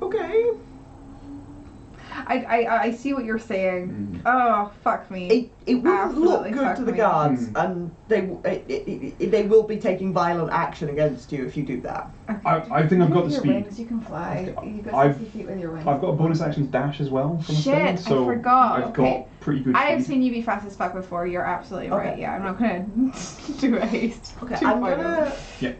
Okay. I see what you're saying. Oh, fuck me. It wouldn't look Absolutely good fuck to the me. guards, and they will be taking violent action against you if you do that. I think I've got the your speed. Wings, you can fly. You go I've- 60 feet with your wings. I've got a bonus action dash as well from a spell, Shit, so I forgot. I've Okay. got pretty good I have speed. seen you be fast as fuck before. You're absolutely right. Okay. Yeah, I'm not gonna do a haste. Okay, Too I'm far gonna Yeah.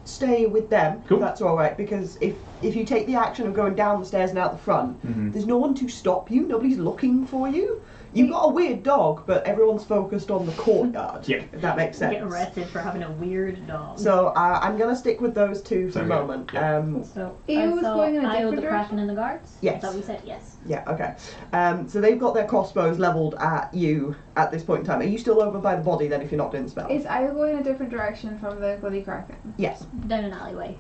stay with them, Cool. if that's alright, because if you take the action of going down the stairs and out the front, Mhm. there's no one to stop you, nobody's looking for you. You've got a weird dog, but everyone's focused on the courtyard, Yeah. if that makes Get sense. arrested for having a weird dog. So I'm going to stick with those two for the Sounds good. moment. Yeah. So He was going in a Io different the direction? Kraken and the guards? Yes. Is that what we said? Yes. Yeah, okay. So they've got their crossbows levelled at you at this point in time. Are you still over by the body then if you're not doing the spell? Is I going in a different direction from the Bloody Kraken? Yes. Down an alleyway.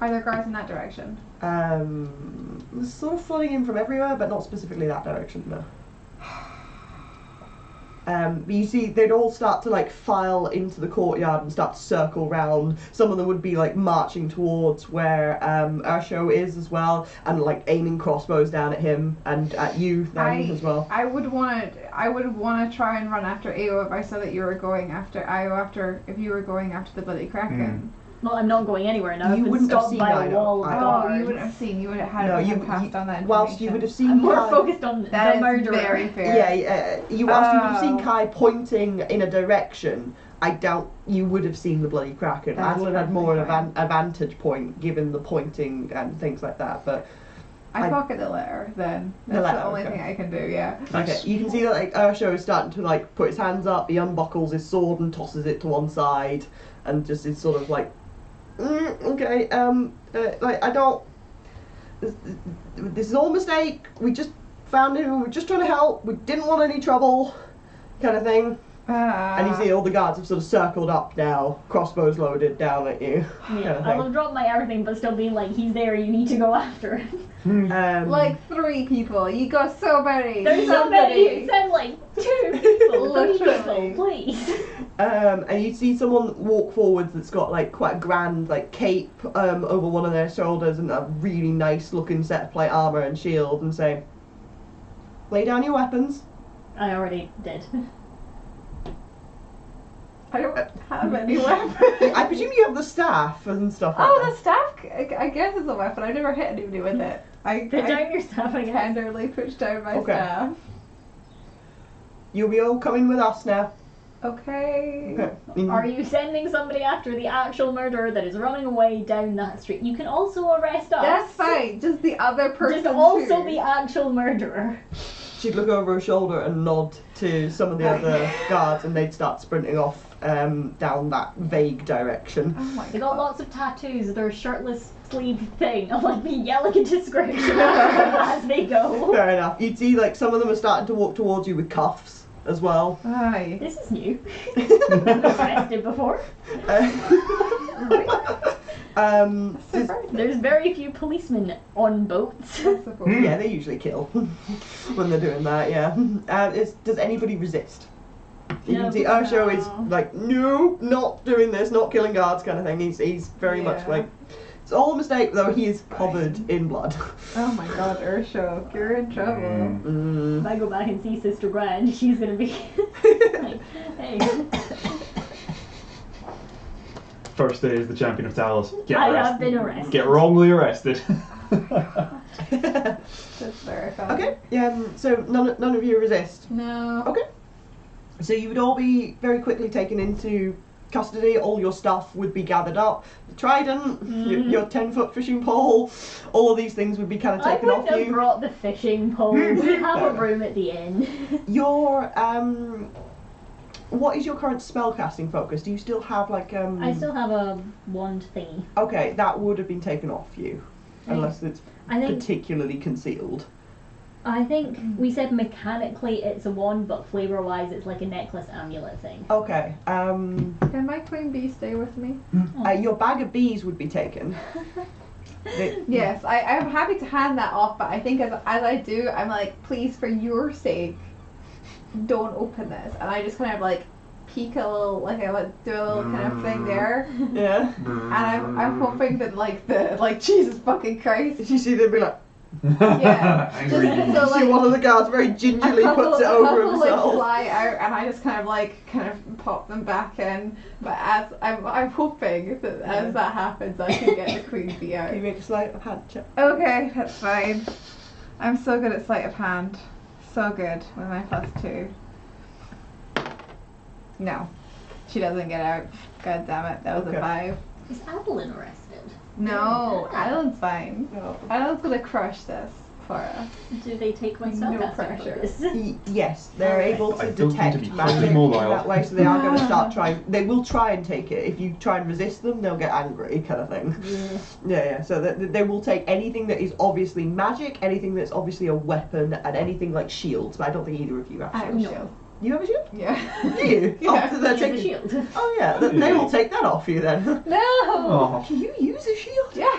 Are there guards in that direction? There's sort of flooding in from everywhere, but not specifically that direction, no. But you see, they'd all start to like file into the courtyard and start to circle round. Some of them would be like marching towards where Ursho is as well, and like aiming crossbows down at him and at you then as well. I would want to try and run after Ao if I saw that you were going after Ao if you were going after the Bloody Kraken. Well, I'm not going anywhere now. You I've been wouldn't have stopped seen by a Io. wall of Io. Oh, guards. you wouldn't have seen. You would have had No, you passed on that information. whilst you would have seen I'm more Kai, focused on That the is murderer. very fair. whilst you would have seen Oh. Kai pointing in a direction, I doubt you would have seen the Bloody Kraken. That's Adolin had more of perfectly a vantage point given the pointing and things like that, but I I- pocket the letter then. The That's letter, the only okay. thing I can do. Yeah. okay, you can see that like Ursho is starting to like put his hands up, he unbuckles his sword and tosses it to one side, and just is sort of like, okay, like I don't. This is all a mistake. We just found him. We were just trying to help. We didn't want any trouble, kind of thing. And you see all the guards have sort of circled up now, crossbows loaded down at you. Yeah, kind of I thing. will drop my everything, but still being like, he's there, you need to go after him. like 3 people. You got so many. There's so many, you said like 2 people, 3 Literally. people, please. and you see someone walk forwards that's got like quite a grand like cape over one of their shoulders and a really nice looking set of plate armor and shield, and say, "Lay down your weapons." I already did. I don't have any weapons. I presume you have the staff and stuff like Oh, that. the staff. I guess it's a weapon. I've never hit anybody with it. I Put down your stuff, I guess. tenderly pushed down my Okay. staff. You'll be all coming with us now. Okay. Okay. Are you sending somebody after the actual murderer that is running away down that street? You can also arrest us. That's fine. Just the other person. Just also too. the actual murderer. She'd look over her shoulder and nod to some of the other guards, and they'd start sprinting off down that vague direction. Oh my They god. got lots of tattoos. Their shirtless sleeve thing. I'll like be yelling a description as they go. Fair enough. You'd see like some of them are starting to walk towards you with cuffs as well. Aye. This is new. I've been arrested before. There's very few policemen on boats. I suppose. Yeah, they usually kill when they're doing that. Yeah. Does anybody resist? You can see Osho is like, no, not doing this, not killing guards, kind of thing. He's very much Yeah. like, it's all a mistake, though. He is covered in blood. Oh my god, Ursho, you're in trouble. If I go back and see Sister Grand, she's gonna be like, hey. First day as the champion of Talos. Get I arrested. have been arrested. Get wrongly arrested. That's verified. Okay. Yeah. So none of you resist. No. Okay. So you would all be very quickly taken into custody. All your stuff would be gathered up. The trident, your 10-foot fishing pole, all of these things would be kind of I taken off wouldn't have you. brought the fishing pole. We have a room at the inn. Your what is your current spellcasting focus? Do you still have like I still have a wand thingy. Okay, that would have been taken off you, unless it's I think particularly concealed. we said mechanically it's a wand, but flavor wise it's like a necklace amulet thing. Okay. Can my queen bee stay with me? Your bag of bees would be taken. Yes, I'm happy to hand that off, but I think as I do, I'm like, please, for your sake, don't open this. And I just kind of like peek a little, like I would do a little kind of thing there. Yeah. And I'm hoping that like Jesus fucking Christ. You see, they'd be like. Yeah. Angry Just bees. so, You see one of the guards very gingerly puts it a over couple, himself. like, fly out, and I just kind of pop them back in. But as I'm hoping that as that happens, I can get the queen bee out. Can you make a sleight of hand check? Okay, that's fine. I'm so good at sleight of hand. So good with my +2. No, she doesn't get out. God damn it, that was Okay. a 5. Is Adolin arrested? No, Adelin's fine. No. Adelin's gonna crush this for us. Do they take my No spellcasting pressure. focus? Yes, they're Okay. able I to don't need to detect be magic fully in mobile. that way, so they are going to start trying. They will try and take it. If you try and resist them, they'll get angry, kind of thing. Yeah. So they will take anything that is obviously magic, anything that's obviously a weapon, and anything like shields. But I don't think either of you have I have shields. a shield. You have a shield? Yeah. Do you? Yeah. Oh, so they're Use the taking. shield. Oh yeah, they will take that off you then. No. Oh. Can you use a shield? Yeah.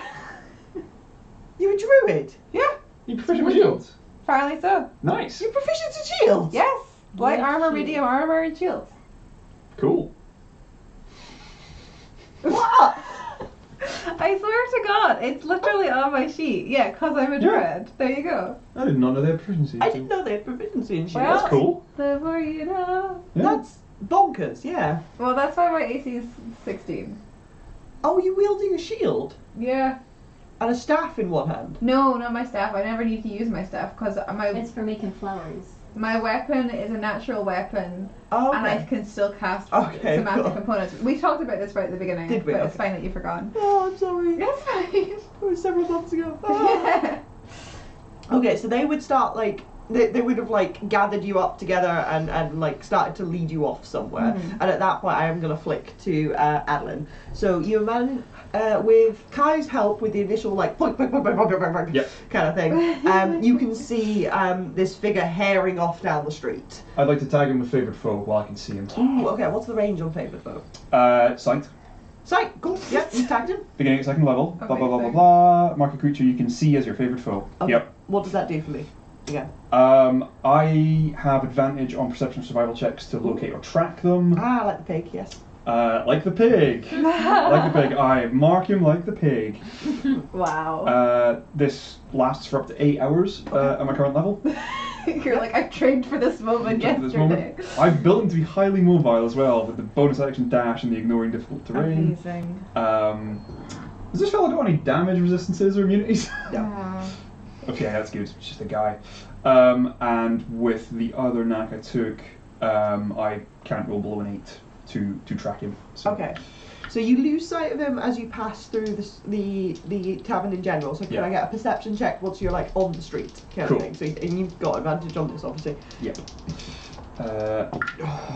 You're a druid. Yeah. You proficient with shields? Apparently so. Nice. You're proficient in shields. Yes. Light Light armor, shield. medium armor, and shields. Cool. What? I swear to God, it's literally on my sheet. Yeah, because I'm a druid. There you go. I did not know they had proficiency. I didn't know they had proficiency in shields. Well- That's cool. The more you know. Yeah. That's bonkers. Yeah. Well, that's why my AC is 16. Oh, you're wielding a shield Yeah. and a staff in one hand. No, not my staff. I never need to use my staff because It's for making flowers. my weapon is a natural weapon, Oh, and I okay. can still cast Okay, semantic cool. components. We talked about this right at the beginning, Did we? but it's Okay. fine that you've forgotten. Oh, I'm sorry. It's fine. It was several months ago. Ah. Okay, so they would start like they would have like gathered you up together and like started to lead you off somewhere. And at that point, I am gonna flick to Adolin. So you man with Kye's help with the initial like Yep. kind of thing. You can see this figure herring off down the street. I'd like to tag him with favourite foe while I can see him. Ooh, okay. What's the range on favourite foe? Sight. Sight. Cool. Yep. You tagged him. Beginning at second level. Blah blah blah blah Amazing. blah. Mark a creature you can see as your favourite foe. Okay. Yep. What does that do for me? Again. I have advantage on perception and survival checks to locate or track them. Ah, like the pig. Yes. Like the pig. Like the pig. I mark him like the pig. Wow. This lasts for up to 8 hours at my current level. You're like, I've trained for this moment At this yesterday. moment. I've built him to be highly mobile as well, with the bonus action dash and the ignoring difficult terrain. Amazing. Has this fella got any damage resistances or immunities? Yeah. Okay, that's good. It's just a guy. And with the other knack I took, I can't roll below an 8 to track him. So. Okay. So you lose sight of him as you pass through the tavern in general. So can I get a perception check once you're like on the street kind of thing? So and you've got advantage on this, obviously. Yep.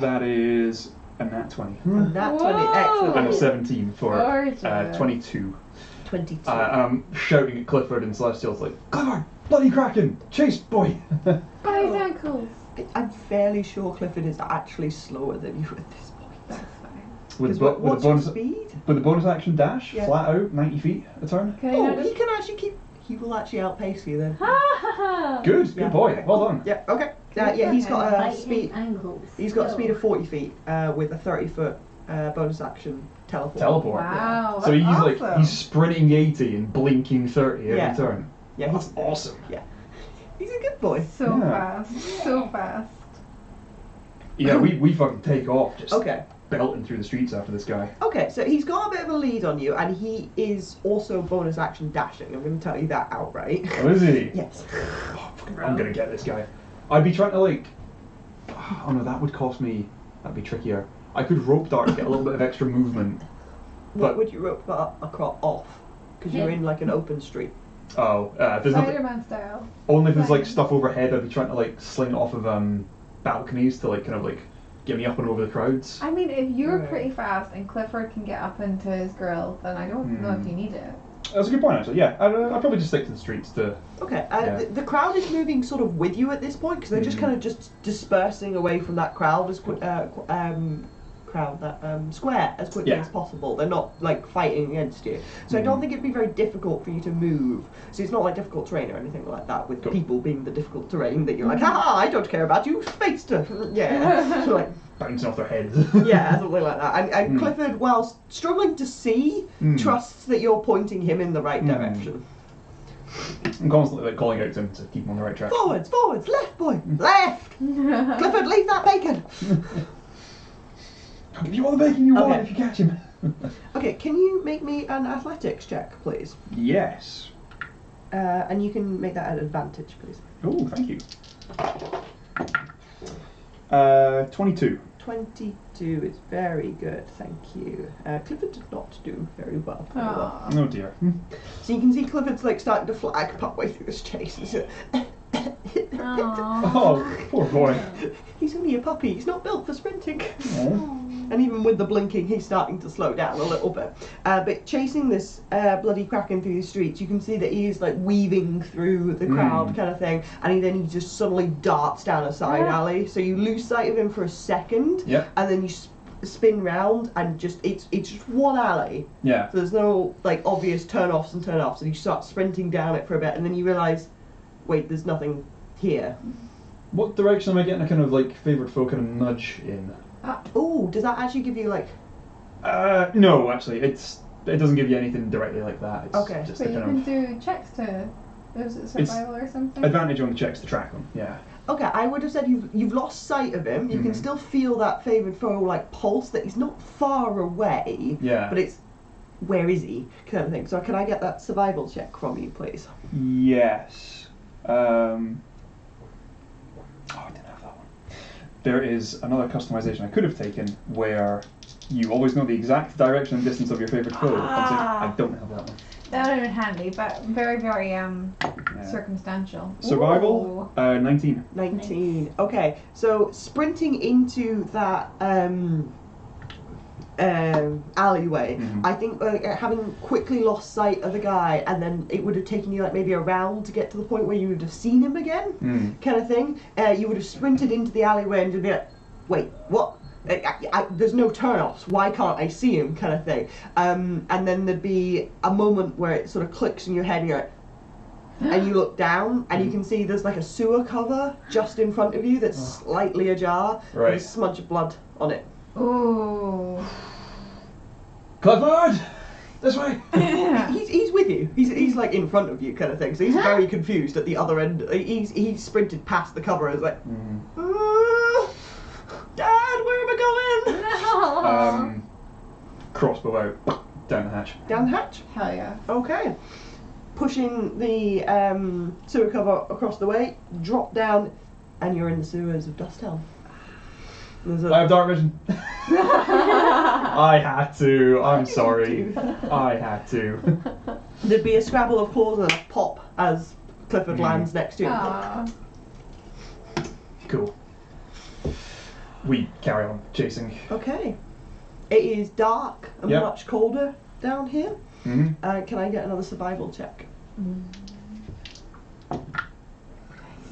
That is a nat 20. And that 20, excellent. And a 17 for Gorgeous. 22. 22. And I'm shouting at Clifford and Celestial's like, Clifford, Bloody Kraken, chase boy. By his ankles. I'm fairly sure Clifford is actually slower than you at this point. That's fine. With What's your speed? With a bonus action dash, Yeah. flat out, 90 feet a turn. Can I Oh, not he just... can actually keep. He will actually outpace you then. Good Yeah. boy, well done. Yeah. Okay. Yeah, he's got a Fighting speed. angles. He's got a speed of 40 feet with a 30-foot bonus action teleport. Teleport. Wow. So he's that's like, awesome. he's sprinting 80 and blinking 30 every Yeah. turn. Yeah, That's awesome. he's a good boy. So Yeah. fast. So fast. Yeah, we fucking take off, just Okay. belting through the streets after this guy. Okay, so he's got a bit of a lead on you, and he is also bonus action dashing. I'm going to tell you that outright. Oh, is he? Yes. Oh, fucking, I'm gonna get this guy. I'd be trying to like, oh no, that would cost me, that'd be trickier. I could rope dart to get a little bit of extra movement. What But- would you rope across off? Because you're in like an open street. Oh, there's nothing, Spider-Man style. only if there's like Fine. stuff overhead, I'd be trying to like sling it off of balconies to like kind of like get me up and over the crowds. I mean, if you're Right. pretty fast and Clifford can get up into his grill, then I don't know if you need it. That's a good point actually, yeah. I'd probably just stick to the streets to, Okay, Yeah. the crowd is moving sort of with you at this point because they're just kind of just dispersing away from that crowd as square as quickly Yeah. as possible. They're not like fighting against you, so I don't think it'd be very difficult for you to move. So it's not like difficult terrain or anything like that. With Cool. people being the difficult terrain that you're like, ha, I don't care about you, space to yeah, so like bouncing off their heads. yeah, something like that. And Clifford, whilst struggling to see, trusts that you're pointing him in the right direction. I'm constantly like calling out to him to keep him on the right track. Forwards, forwards, left, boy, left. Clifford, leave that bacon. I'll give you all the bacon you want Okay. if you catch him. Okay, can you make me an athletics check, please? Yes. And you can make that an advantage, please. Oh, thank you. 22. 22 is very good, thank you. Clifford did not do very well. Aw. Oh dear. So you can see Clifford's like starting to flag partway through this chase. Aww. Oh, poor boy. He's only a puppy, he's not built for sprinting. Oh. And even with the blinking, he's starting to slow down a little bit. But chasing this bloody Kraken through the streets, you can see that he is like weaving through the crowd kind of thing, and he just suddenly darts down a side alley. So you lose sight of him for a second, Yep. and then you spin round, and it's just one alley. Yeah. So there's no like obvious turn-offs and turn-offs, and you start sprinting down it for a bit, and then you realise, wait, there's nothing here. What direction am I getting a kind of like favoured foe kind of nudge in? Oh, does that actually give you like... No, actually, it doesn't give you anything directly like that. It's Okay. just But a you kind can of do checks to... Is it survival or something? advantage on the checks to track them. Yeah. Okay, I would have said you've lost sight of him. You can still feel that favoured foe like pulse, that he's not far away. Yeah. But it's where is he kind of thing. So can I get that survival check from you, please? Yes. Oh, I didn't have that one. There is another customization I could have taken where you always know the exact direction and distance of your favourite foe. I don't have that one. That would have been handy, but very, very circumstantial. Survival, 19. 19. Okay, so sprinting into that alleyway, I think having quickly lost sight of the guy, and then it would have taken you like maybe a round to get to the point where you would have seen him again, kind of thing. You would have sprinted into the alleyway and you'd be like, wait, what? There's no turn-offs, why can't I see him, kind of thing. And then there'd be a moment where it sort of clicks in your head and you're like, and you look down and you can see there's like a sewer cover just in front of you that's slightly ajar, Right. with a smudge of blood on it. Ooh. Clifford! This way! He's with you. He's like in front of you, kind of thing. So he's very confused at the other end. He's sprinted past the cover and is like, Dad, where am I going? No. Crossbow out, down the hatch. Down the hatch. Hell yeah. Okay. Pushing the sewer cover across the way, drop down, and you're in the sewers of Dust Helm. I have dark vision. I had to. I'm sorry. I had to. There'd be a scrabble of claws and a pop as Clifford lands next to you. Aw. Cool. We carry on chasing. Okay. It is dark and Yep. much colder down here. Mm-hmm. Can I get another survival check?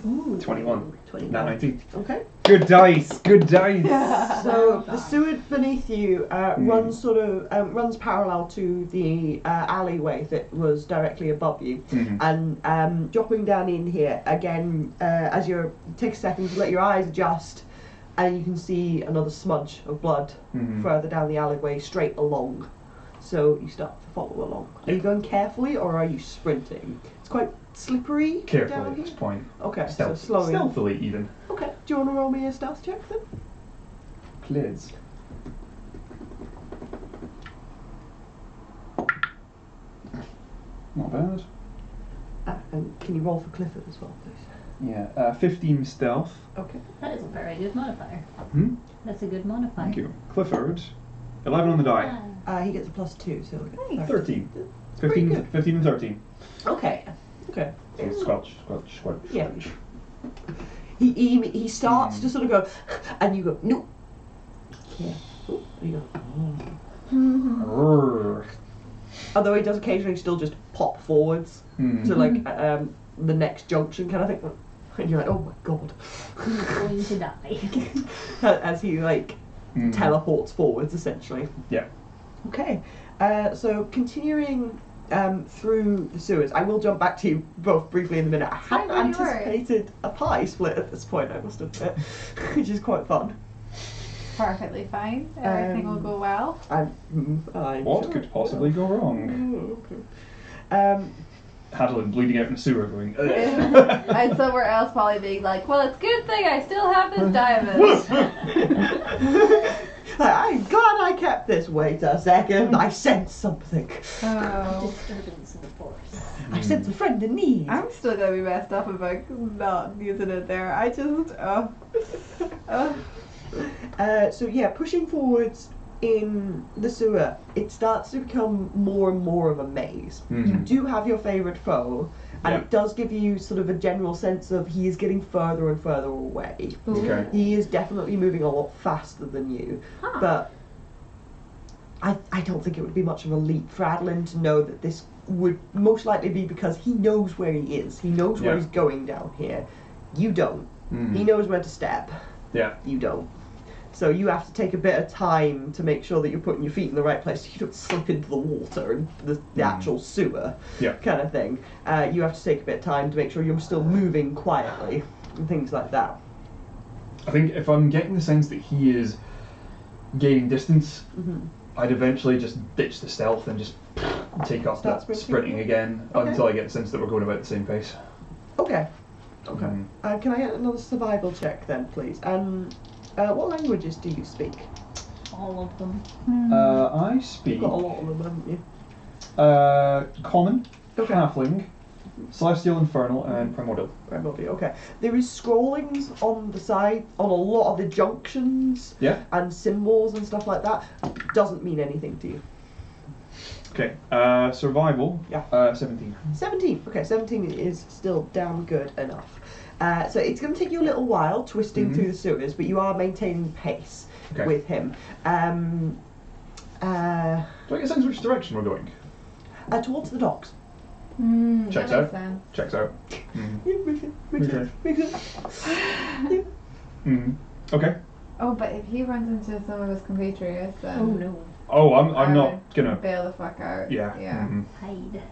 Ooh, 21. 21. Not 19. Okay. Good dice. Good dice. So the sewer beneath you runs parallel to the alleyway that was directly above you, and dropping down in here again. As you take a second to let your eyes adjust, and you can see another smudge of blood further down the alleyway, straight along. So you start to follow along. Are you going carefully or are you sprinting? It's quite slippery Carefully down at here. this point. Okay, so Stealth, slowing. stealthily even. Okay, do you want to roll me a stealth check then? Please. Not bad. And can you roll for Clifford as well, please? Yeah. 15 stealth. Okay. That is a very good modifier. Hmm? That's a good modifier. Thank you. Clifford. 11 on the die. He gets a +2, so okay. 13. Pretty 15, good. 15 and 13. Okay. Okay. So squelch, squelch, squelch. Yeah. squelch. He starts to sort of go, and you go, no. Yeah. Oh, and you go. Rrrr. Although he does occasionally still just pop forwards to like the next junction kind of thing, and you're like, oh my god, He's going to die. as he like teleports forwards essentially. Yeah. Okay. So continuing through the sewers, I will jump back to you both briefly in a minute. I hadn't don't worry. anticipated a pie split at this point, I must admit, which is quite fun. Perfectly fine. Everything will go well. I'm What sure could it possibly will. go wrong? Okay. Adolin bleeding out in the sewer going, "Ugh." And somewhere else probably being like, well, it's a good thing I still have this diamond. I'm glad I kept this. Wait a second, I sense something. Oh. Disturbance in the force. I sense a friend in need. I'm still gonna be messed up about not using it there. I just, So yeah, pushing forwards in the sewer, it starts to become more and more of a maze. You do have your favourite foe, and it does give you sort of a general sense of he is getting further and further away. Okay. He is definitely moving a lot faster than you, but I don't think it would be much of a leap for Adolin to know that this would most likely be because he knows where he is. He knows where he's going down here. You don't. He knows where to step. Yeah. You don't. So you have to take a bit of time to make sure that you're putting your feet in the right place so you don't slip into the water and the actual sewer kind of thing. You have to take a bit of time to make sure you're still moving quietly and things like that. I think if I'm getting the sense that he is gaining distance, I'd eventually just ditch the stealth and just take up Start that sprinting? sprinting again until I get the sense that we're going about the same pace. Okay. Okay. Can I get another survival check then, please? And what languages do you speak? All of them. I speak You've got a lot of them, haven't you? Common, Halfling, Celestial, Infernal, and Primordial. Probably, okay. There is scrollings on the side, on a lot of the junctions and symbols and stuff like that. Doesn't mean anything to you. Okay, survival, 17. 17. Okay, 17 is still damn good enough. So it's going to take you a little while twisting through the sewers, but you are maintaining pace with him. Do I get a sense which direction we're going? Towards the docks. Checks that out. makes sense. Checks out. Yeah, makes sense. Makes sense. Yeah. Okay. Oh, but if he runs into some of his compatriots, then Oh no. Oh, I'm I not would gonna. bail the fuck out. Yeah. Yeah. Hide.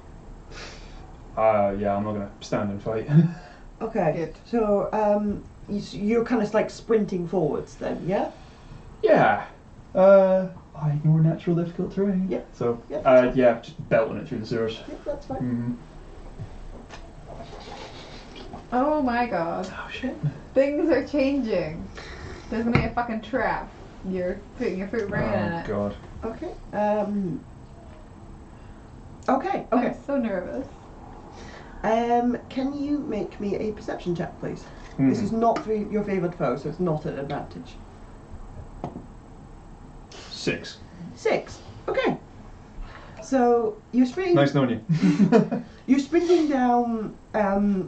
Yeah, I'm not gonna stand and fight. Okay. Good. So you're kind of like sprinting forwards then, yeah? Yeah. I ignore natural difficult terrain. Yeah. So, Yeah, that's fine. just belting it through the sewers. Yeah, that's fine. Oh my god. Oh shit. Things are changing. There's gonna be a fucking trap. You're putting your foot right in Oh it. god. Okay. Okay. I'm so nervous. Can you make me a perception check, please? This is not for your favoured foe, so it's not an advantage. 6. 6. Okay. So you're sprinting. Nice knowing you. You're sprinting down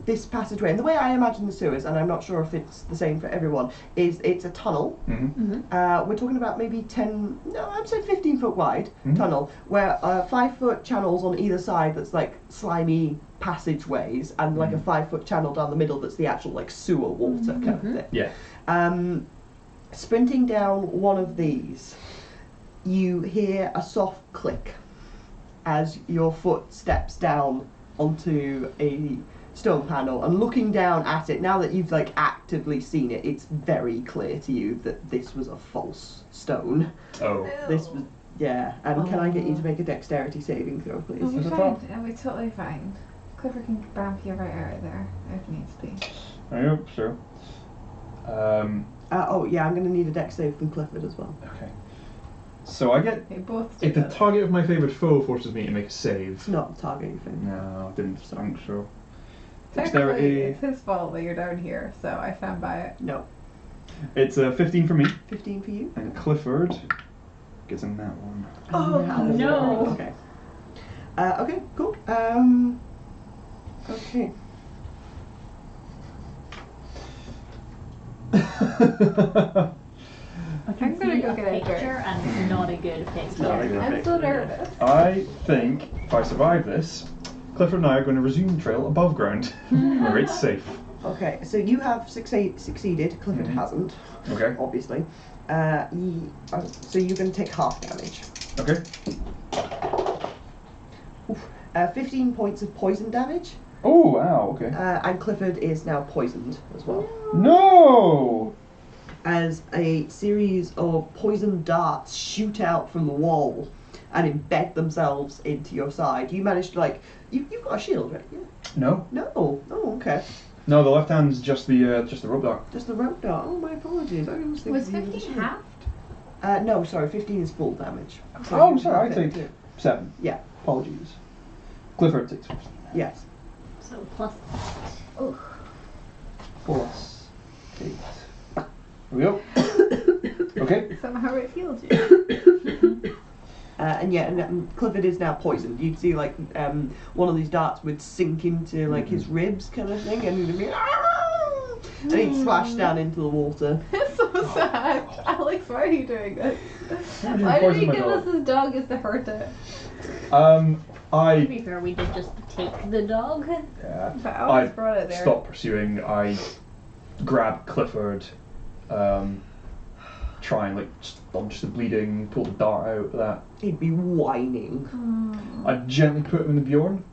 this passageway, and the way I imagine the sewers, and I'm not sure if it's the same for everyone, is it's a tunnel. We're talking about maybe 10, no, I'd say 15 foot wide tunnel, where 5 foot channels on either side that's like slimy passageways, and like a 5 foot channel down the middle that's the actual like sewer water kind of thing. Yeah. Sprinting down one of these, you hear a soft click as your foot steps down onto a stone panel, and looking down at it, now that you've like actively seen it, it's very clear to you that this was a false stone. Oh. This was, yeah. And can I get you to make a dexterity saving throw, please? We'll be Is it fine. fine? I'll be totally fine. Clifford can bamf you right out of there if needs be. I hope so. Oh yeah, I'm going to need a dex save from Clifford as well. Okay. So I get. Okay, both do If the that. target of my favourite foe forces me to make a save. It's not the target thing. No, I didn't think so. Technically, Dexterity. it's his fault that you're down here, so I stand by it. No. It's a 15 for me, 15 for you. and Clifford gets in that one. Oh no. Okay. Okay, cool. Okay. I can I'm gonna see go a get a drink. picture, and it's not a good picture. Not a good I'm so nervous. I think if I survive this, Clifford and I are going to resume the trail above ground, where it's safe. Okay, so you have succeeded. Clifford hasn't, Okay. obviously. So you're going to take half damage. Okay. 15 points of poison damage, Oh, wow, okay. and Clifford is now poisoned as well. No! As a series of poison darts shoot out from the wall and embed themselves into your side. You managed to, like, you've got a shield, right? Yeah. No. No. Oh, okay. No, the left hand's just the rope dart. Just the rope dart. Oh, my apologies. I was thinking Was you had a 15 shield. halved? No, sorry. 15 is full damage. So Oh, you sorry, have I it. take 7. Yeah. Apologies. Clifford takes 15. Yes. So plus. Plus 8. Here we go. Okay. Somehow it healed you. And Clifford is now poisoned. You'd see like one of these darts would sink into like his ribs, kind of thing, and he'd be and he'd splash down into the water. It's so sad. Alex, why are you doing this? Why did you Why did poison you my give dog? us this dog as to hurt it? To I be fair, we did just take the dog. But I Alex brought it there. stopped pursuing. I grabbed Clifford, try and like staunch the bleeding, pull the dart out of that. He'd be whining. I gently put him in the Bjorn,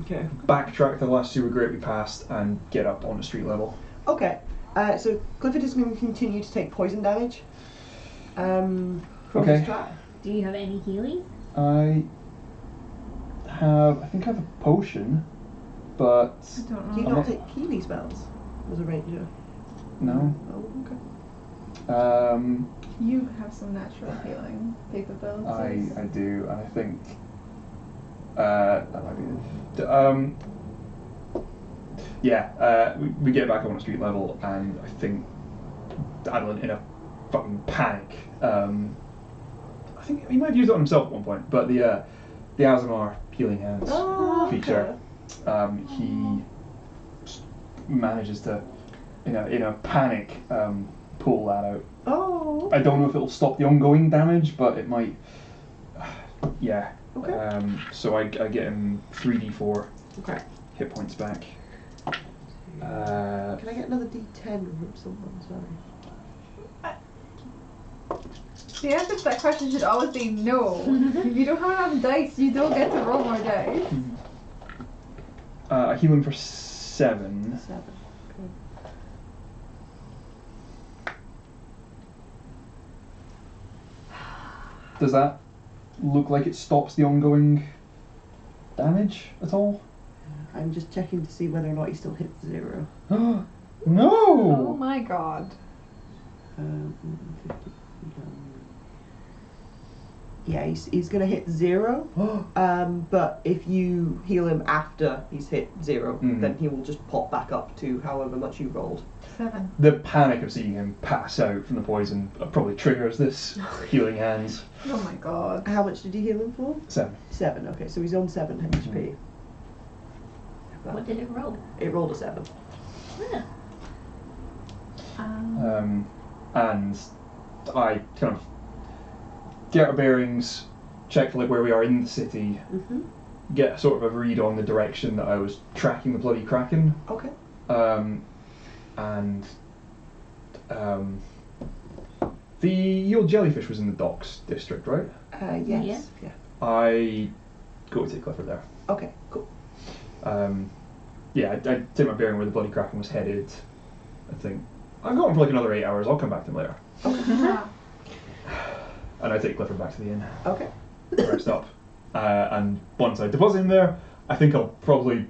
Okay. backtrack to the last sewer grate we passed, and get up on the street level. Okay. So Clifford is going to continue to take poison damage. From Okay. his try. Do you have any healing? I think I have a potion, but I don't Do you know. not not- take healing spells as a ranger? no. Oh, okay. You have some natural healing capabilities. I do, and I think that might be it. We get back on the street level, and I think Adolin, in a fucking panic, I think he might have used it on himself at one point, but the Aasimar healing hands feature, he manages to, in a panic, pull that out. Oh. I don't know if it'll stop the ongoing damage, but it might. Yeah. Okay. So I get him 3d4 Okay. hit points back. Can I get another D10 from someone? Sorry. The answer to that question should always be no. If you don't have enough dice, you don't get to roll more dice. I heal him for 7. 7. Does that look like it stops the ongoing damage at all? I'm just checking to see whether or not he still hits 0. Oh No! my god. 50, Yeah, he's going to hit 0. But if you heal him after he's hit 0, then he will just pop back up to however much you rolled. 7. The panic of seeing him pass out from the poison probably triggers this healing hands. Oh my god. How much did you heal him for? 7. 7, okay, so he's on 7 HP. What did it roll? It rolled a 7. Yeah. And I kind of get our bearings, check for like where we are in the city, get sort of a read on the direction that I was tracking the Bloody Kraken. Okay. The old jellyfish was in the docks district, right? Yes. Yeah. I go to take Clifford there. Okay, cool. Yeah, I take my bearing where the Bloody Kraken was headed. I think I'm going for like another 8 hours. I'll come back to him later. And I take Clifford back to the inn. Okay. Rest up. And once I deposit him there, I think I'll probably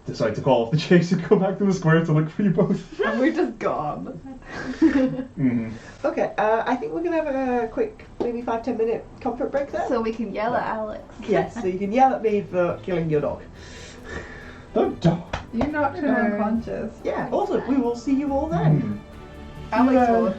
decide to call off the chase and go back to the square to look for you both. And we're just gone. Okay, I think we're going to have a quick, maybe 5-10 minute comfort break there. So we can yell at Alex. Yes, so you can yell at me for killing your dog. Don't die. You knocked her unconscious. Yeah, awesome. We will see you all then. Alex will.